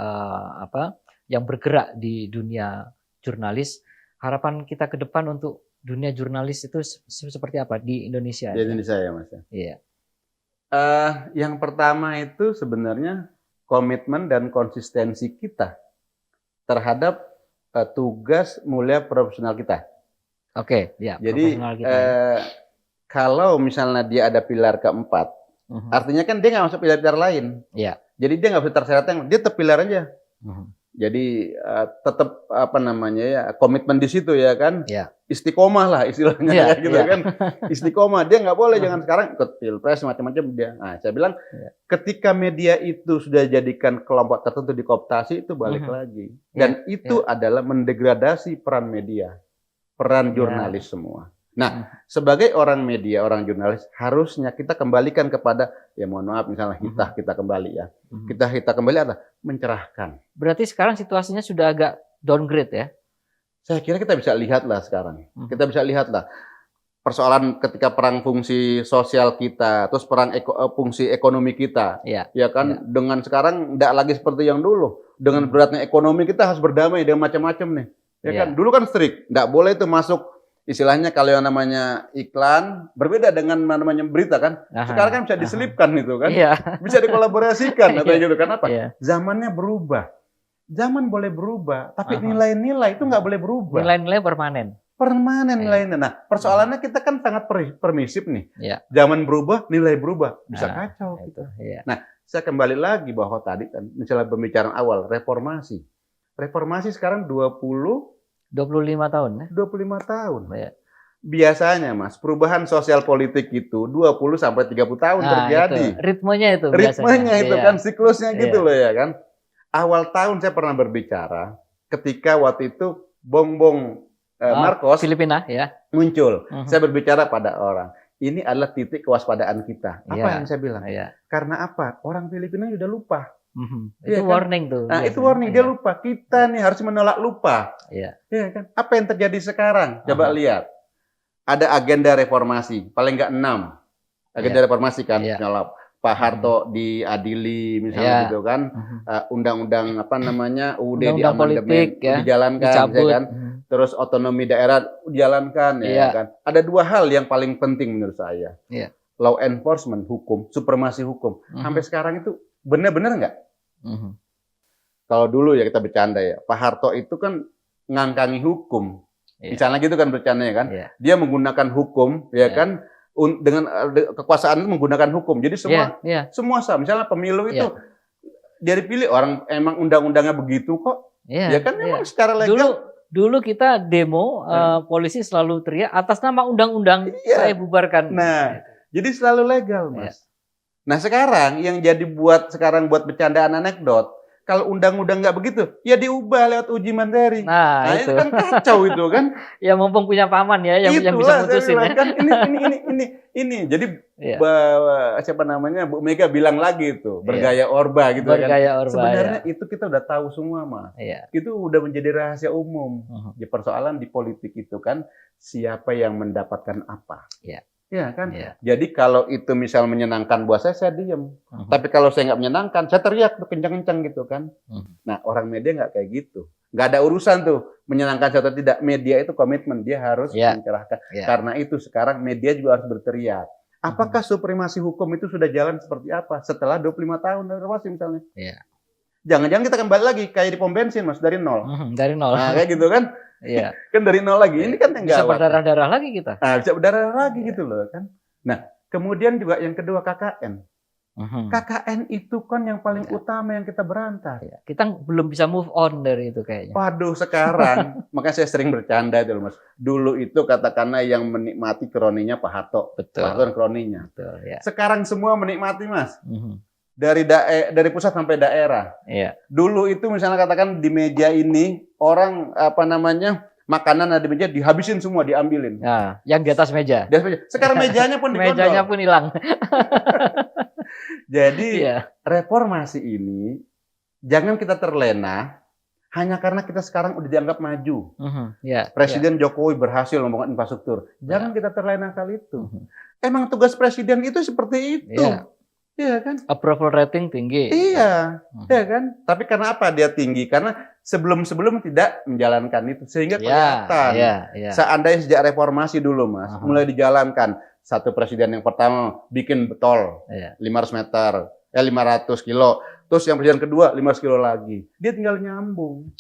yang bergerak di dunia jurnalis, harapan kita ke depan untuk dunia jurnalis itu seperti apa di Indonesia? Di Indonesia ya, Mas. Iya. Yang pertama itu sebenarnya komitmen dan konsistensi kita terhadap tugas mulia profesional kita. Oke, ya. Jadi kita, kalau misalnya dia ada pilar keempat, artinya kan dia nggak masuk pilar-pilar lain. Iya. Jadi dia nggak bisa terseret yang dia tetap pilar aja. Jadi tetap komitmen di situ ya kan. Ya. Istiqomah lah istilahnya gitu kan. Istiqomah, dia nggak boleh jangan sekarang ikut pilpres macam-macam dia. Nah, saya bilang ketika media itu sudah jadikan kelompok tertentu dikooptasi, itu balik lagi. Dan itu adalah mendegradasi peran media, peran jurnalis semua. Nah, sebagai orang media, orang jurnalis, harusnya kita kembalikan kepada, ya mohon maaf misalnya kita kembali ya. Kita kembali adalah mencerahkan. Berarti sekarang situasinya sudah agak downgrade ya? Saya kira kita bisa lihatlah sekarang. Kita bisa lihatlah persoalan ketika perang fungsi sosial kita, terus perang fungsi ekonomi kita. Ya kan, dengan sekarang tidak lagi seperti yang dulu. Dengan beratnya ekonomi kita harus berdamai dengan macam-macam nih. Ya kan, dulu kan strict, tidak boleh itu masuk. Istilahnya kalau yang namanya iklan berbeda dengan namanya berita kan. Sekarang kan bisa diselipkan itu kan. Bisa dikolaborasikan atau gitu kan apa? Zamannya berubah. Zaman boleh berubah, tapi nilai-nilai itu nggak boleh berubah. Nilai-nilai permanen. Permanen nilainya. Nah, persoalannya kita kan sangat permisif nih. Zaman berubah, nilai berubah. Bisa kacau gitu. Nah, saya kembali lagi bahwa tadi kan misalnya pembicaraan awal reformasi. Reformasi sekarang 25 tahun ya? 25 tahun. Biasanya Mas, perubahan sosial politik itu 20 sampai 30 tahun terjadi. Itu. Ritmenya itu kan siklusnya gitu loh ya kan. Awal tahun saya pernah berbicara ketika waktu itu bom Marcos Filipina ya muncul. Saya berbicara pada orang. Ini adalah titik kewaspadaan kita. Apa yang saya bilang? Karena apa? Orang Filipina sudah lupa. Itu warning tuh. Nah, itu warning, dia lupa. Kita nih harus menolak lupa. Ya kan? Apa yang terjadi sekarang? Coba lihat. Ada agenda reformasi, paling enggak 6. Agenda reformasi kan, nyolap Pak Harto diadili misalnya gitu kan. Undang-undang UUD diamandemen dijalankan ya kan. Terus otonomi daerah dijalankan ya kan. Ada dua hal yang paling penting menurut saya. Law enforcement, hukum, supremasi hukum. Sampai sekarang itu benar-benar enggak? Kalau dulu ya kita bercanda ya, Pak Harto itu kan ngangkangi hukum, misalnya gitu kan bercandanya kan, dia menggunakan hukum ya kan, dengan kekuasaan itu menggunakan hukum, jadi semua sah. Misalnya pemilu itu dia dipilih orang emang undang-undangnya begitu kok, ya kan memang secara legal. Dulu kita demo, polisi selalu teriak atas nama undang-undang saya bubarkan. Nah, Jadi selalu legal, Mas. Nah sekarang yang jadi buat bercandaan anekdot, kalau undang-undang nggak begitu, ya diubah lewat uji materi. Nah, Nah itu kan kacau itu kan. Ya mumpung punya paman ya yang bisa Itulah saya mutusin bilang ya. kan ini. Jadi Iya. siapa namanya Bu Mega bilang lagi itu bergaya Orba gitu kan. Bergaya Orba, Sebenarnya ya. itu kita udah tahu semua, Mas. Iya. Itu udah menjadi rahasia umum. Di persoalan di politik itu kan siapa yang mendapatkan apa. Iya. Iya kan? Iya. Jadi kalau itu misal menyenangkan buat saya diem. Tapi kalau saya nggak menyenangkan, saya teriak tuh kencang-kencang gitu kan. Nah orang media nggak kayak gitu. Nggak ada urusan tuh menyenangkan atau tidak. Media itu komitmen, dia harus mencerahkan. Karena itu sekarang media juga harus berteriak. Apakah supremasi hukum itu sudah jalan seperti apa setelah 25 tahun reformasi misalnya? Iya. Jangan-jangan kita kembali lagi kayak di pom bensin, Mas, dari nol. Dari nol. Nah, kayak gitu kan? Iya. Kan dari nol lagi. Ini kan yang bisa gawat. berdarah-darah lagi kita. Nah, bisa berdarah lagi gitu loh kan. Nah, kemudian juga yang kedua KKN. KKN itu kan yang paling utama yang kita berantas. Kita belum bisa move on dari itu kayaknya. Waduh, sekarang makanya saya sering bercanda itu loh, Mas. Dulu itu katakanlah yang menikmati kroninya Pak Harto. Betul. Pak Harto dan kroninya. Betul, ya. Sekarang semua menikmati, Mas. Dari pusat sampai daerah. Iya. Dulu itu misalnya katakan di meja ini orang makanan ada di meja dihabisin semua, diambilin. Nah, yang di atas meja. Di atas meja. Sekarang mejanya pun digondol. Mejanya pun hilang. Jadi reformasi ini jangan kita terlena hanya karena kita sekarang udah dianggap maju. Presiden Jokowi berhasil membangun infrastruktur. Jangan kita terlena kali itu. Emang tugas presiden itu seperti itu. Iya kan? Approval rating tinggi. Iya, iya kan? Tapi karena apa dia tinggi? Karena sebelum tidak menjalankan itu sehingga kelihatan. Seandainya sejak reformasi dulu, Mas, mulai dijalankan. Satu presiden yang pertama bikin tol 500 meter, 500 kilo. Terus yang presiden kedua 500 kilo lagi. Dia tinggal nyambung.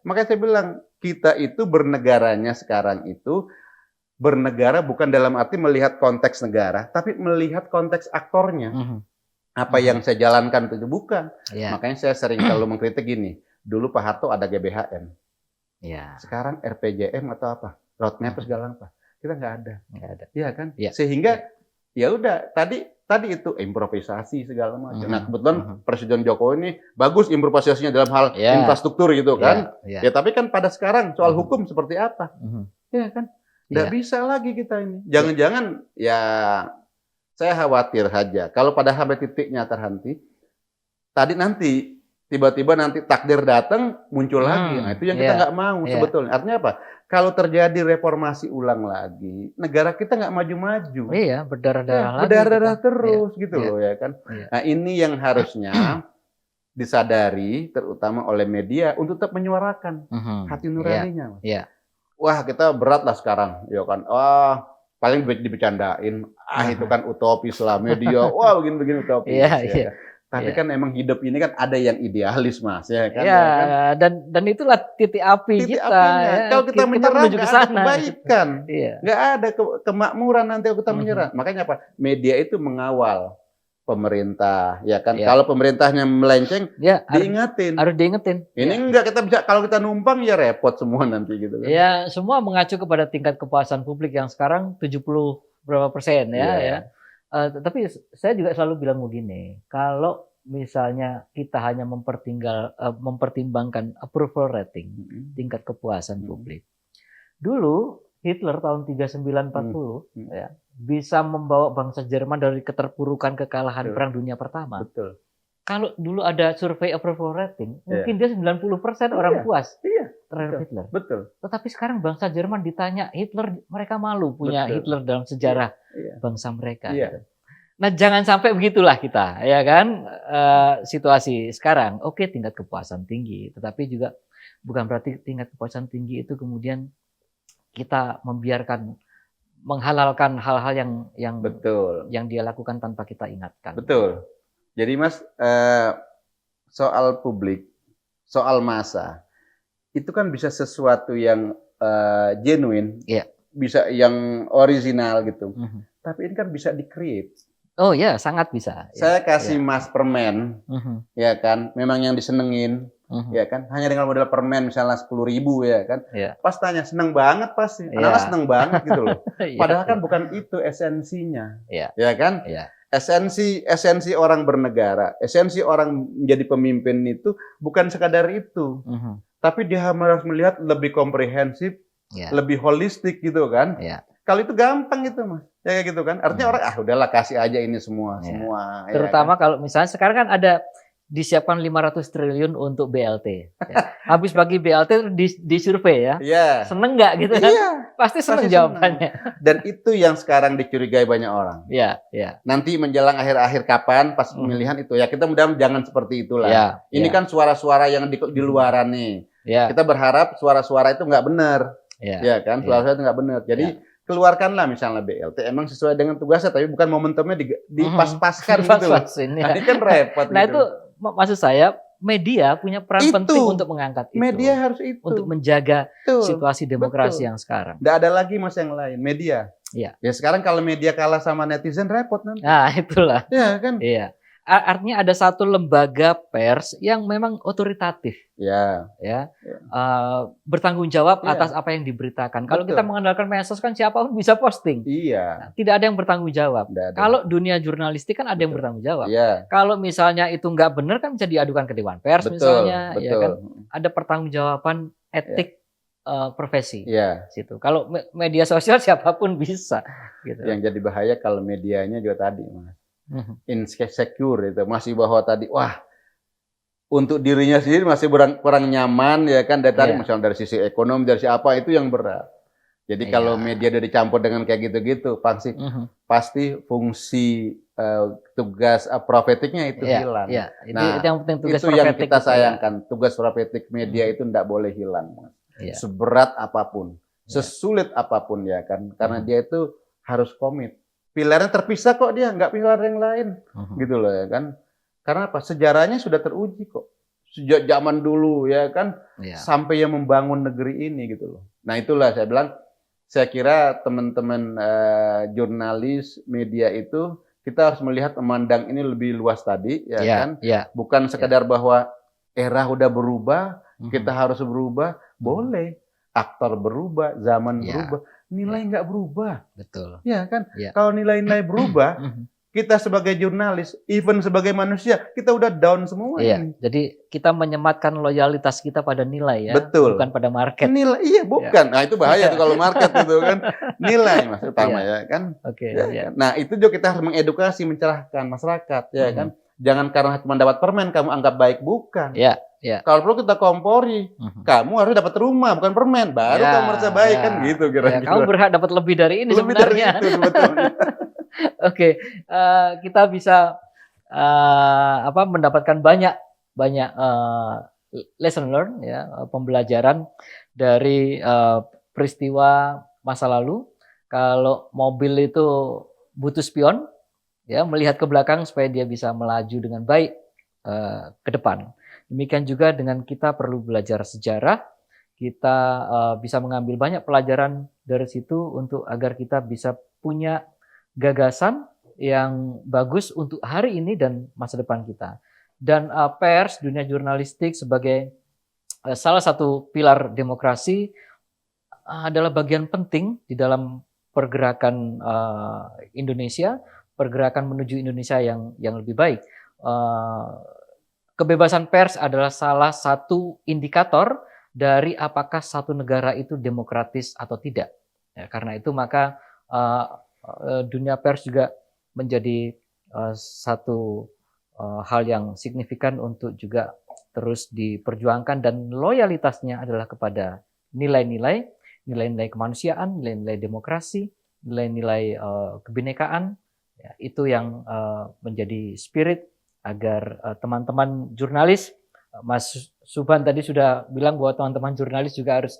Makanya saya bilang kita itu bernegaranya sekarang itu bernegara bukan dalam arti melihat konteks negara, tapi melihat konteks aktornya. Apa yang saya jalankan itu bukan. Makanya saya sering selalu mengkritik gini. Dulu Pak Harto ada GBHN. Sekarang RPJM atau apa? Roadmap segala apa? Kita nggak ada. Iya kan? Sehingga ya udah tadi itu improvisasi segala macam. Nah, kebetulan Presiden Jokowi ini bagus improvisasinya dalam hal infrastruktur gitu kan. Ya tapi kan pada sekarang soal hukum seperti apa? Iya kan? Nggak bisa lagi kita ini. Jangan-jangan ya saya khawatir saja kalau pada sampai titiknya terhenti, nanti tiba-tiba nanti takdir datang muncul lagi. Nah itu yang kita nggak mau sebetulnya. Artinya apa? Kalau terjadi reformasi ulang lagi, negara kita nggak maju-maju. Iya, berdarah-darah lagi. Berdarah-darah terus gitu loh ya kan. Nah ini yang harusnya disadari terutama oleh media untuk tetap menyuarakan hati nuraninya. Wah kita berat lah sekarang, ya kan. Wah paling dibecandain, itu kan utopis lah media, wah begini utopis. Ya. Tapi kan emang hidup ini kan ada yang idealis, Mas, ya kan? Dan itulah titik api kita. Kalau kita menyerah nggak ada kebaikan, nggak ada kemakmuran nanti kalau kita menyerah. Makanya apa? Media itu mengawal pemerintah, ya kan? Kalau pemerintahnya melenceng, diingatin. Harus diingetin. Ini enggak kita bisa, kalau kita numpang ya repot semua nanti gitu kan. Ya, semua mengacu kepada tingkat kepuasan publik yang sekarang 70 berapa persen ya. Tapi saya juga selalu bilang begini, kalau misalnya kita hanya mempertimbangkan approval rating, tingkat kepuasan publik. Dulu Hitler tahun 39-40 bisa membawa bangsa Jerman dari keterpurukan kekalahan Perang Dunia Pertama. Betul. Kalau dulu ada survei approval rating, mungkin dia 90% orang puas terhadap Hitler. Betul. Tetapi sekarang bangsa Jerman ditanya Hitler, mereka malu punya Hitler dalam sejarah bangsa mereka. Gitu. Nah, jangan sampai begitulah kita, ya kan? Situasi sekarang, tingkat kepuasan tinggi, tetapi juga bukan berarti tingkat kepuasan tinggi itu kemudian kita menghalalkan hal-hal yang betul, yang dia lakukan tanpa kita ingatkan. Betul. Jadi Mas, soal publik, soal massa, itu kan bisa sesuatu yang genuine, bisa yang original gitu. Tapi ini kan bisa di-create. Oh ya, sangat bisa. Saya kasih Mas permen, ya kan, memang yang disenengin. ya kan? Hanya dengan modal permen misalnya 10.000 ya kan? Pas tanya seneng banget pasti, anak-anak seneng banget gitu loh. Padahal kan bukan itu esensinya, ya kan? Esensi orang bernegara, esensi orang menjadi pemimpin itu bukan sekadar itu, tapi dia harus melihat lebih komprehensif, lebih holistik gitu kan? Kalau itu gampang gitu mas, ya kayak gitu kan? Artinya orang udahlah kasih aja ini semua. Terutama ya kan? Kalau misalnya sekarang kan ada disiapkan 500 triliun untuk BLT. Ya. Habis bagi BLT di survei ya. Seneng nggak gitu kan? Pasti seneng jawabannya. Dan itu yang sekarang dicurigai banyak orang. Nanti menjelang akhir-akhir kapan pas pemilihan itu ya kita mudah-mudahan jangan seperti itulah. Ini kan suara-suara yang di luaran nih. Kita berharap suara-suara itu nggak benar. Ya kan? Suara-suara itu nggak benar. Jadi keluarkanlah misalnya BLT emang sesuai dengan tugasnya tapi bukan momentumnya dipas-paskan gitu. Nah, ini kan repot. Nah itu maksud saya media punya peran penting untuk mengangkat itu. Media harus itu untuk menjaga situasi demokrasi yang sekarang. Nggak ada lagi mas yang lain media. Ya sekarang kalau media kalah sama netizen repot nanti. Nah itulah. Ya kan. Artinya ada satu lembaga pers yang memang otoritatif, bertanggung jawab atas apa yang diberitakan. Kalau kita mengandalkan medsos kan siapapun bisa posting, nah, tidak ada yang bertanggung jawab. Kalau dunia jurnalistik kan ada yang bertanggung jawab. Kalau misalnya itu nggak benar kan bisa diadukan ke Dewan Pers misalnya, ya kan? Ada pertanggungjawaban etik profesi. Situ. Kalau media sosial siapapun bisa. Gitu. Yang jadi bahaya kalau medianya juga tadi, mas. Insecure itu masih bahwa tadi untuk dirinya sendiri masih kurang nyaman ya kan dari tadi misalnya dari sisi ekonomi dari sisi apa itu yang berat. Jadi kalau media udah dicampur dengan kayak gitu-gitu pasti fungsi tugas profetiknya itu hilang. Nah itu yang penting, tugas itu yang kita sayangkan tugas profetik media itu tidak boleh hilang. Seberat apapun, sesulit apapun ya kan karena dia itu harus komit. Pilarnya terpisah kok dia, nggak pilar yang lain, gitu loh ya kan? Karena apa? Sejarahnya sudah teruji kok, sejak zaman dulu ya kan, sampai yang membangun negeri ini gitu loh. Nah itulah saya bilang, saya kira teman-teman jurnalis media itu kita harus melihat memandang ini lebih luas tadi, ya kan? Bukan sekedar bahwa era udah berubah, kita harus berubah, boleh. Aktor berubah, zaman berubah, nilai nggak berubah. Betul. Ya kan? Kalau nilai-nilai berubah, kita sebagai jurnalis, even sebagai manusia, kita udah down semua. Jadi kita menyematkan loyalitas kita pada nilai ya, bukan pada market. Nilai, bukan. Nah itu bahaya tuh kalau market itu kan. Nilai mas utama ya kan. Kan? Nah itu juga kita harus mengedukasi, mencerahkan masyarakat ya kan. Jangan karena cuma dapat permen kamu anggap baik, bukan. Kalau perlu kita kompori, kamu harus dapat rumah bukan permen, baru kamu merasa baik kan gitu kira-kira. Kamu berhak dapat lebih dari ini sebenarnya. Dari itu, betul. Kita bisa mendapatkan banyak lesson learn ya, pembelajaran dari peristiwa masa lalu. Kalau mobil itu butuh spion, ya melihat ke belakang supaya dia bisa melaju dengan baik ke depan. Demikian juga dengan kita perlu belajar sejarah, kita bisa mengambil banyak pelajaran dari situ untuk agar kita bisa punya gagasan yang bagus untuk hari ini dan masa depan kita. Dan pers, dunia jurnalistik sebagai salah satu pilar demokrasi adalah bagian penting di dalam pergerakan Indonesia, pergerakan menuju Indonesia yang lebih baik. Kebebasan pers adalah salah satu indikator dari apakah satu negara itu demokratis atau tidak. Ya, karena itu maka dunia pers juga menjadi satu hal yang signifikan untuk juga terus diperjuangkan dan loyalitasnya adalah kepada nilai-nilai kemanusiaan, nilai-nilai demokrasi, nilai-nilai kebinekaan. Ya, itu yang menjadi spirit agar teman-teman jurnalis, Mas Subhan tadi sudah bilang bahwa teman-teman jurnalis juga harus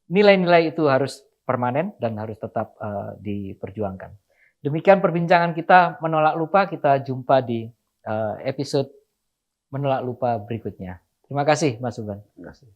nilai-nilai itu harus permanen dan harus tetap diperjuangkan. Demikian perbincangan kita Menolak Lupa, kita jumpa di episode Menolak Lupa berikutnya. Terima kasih Mas Subhan. Terima kasih.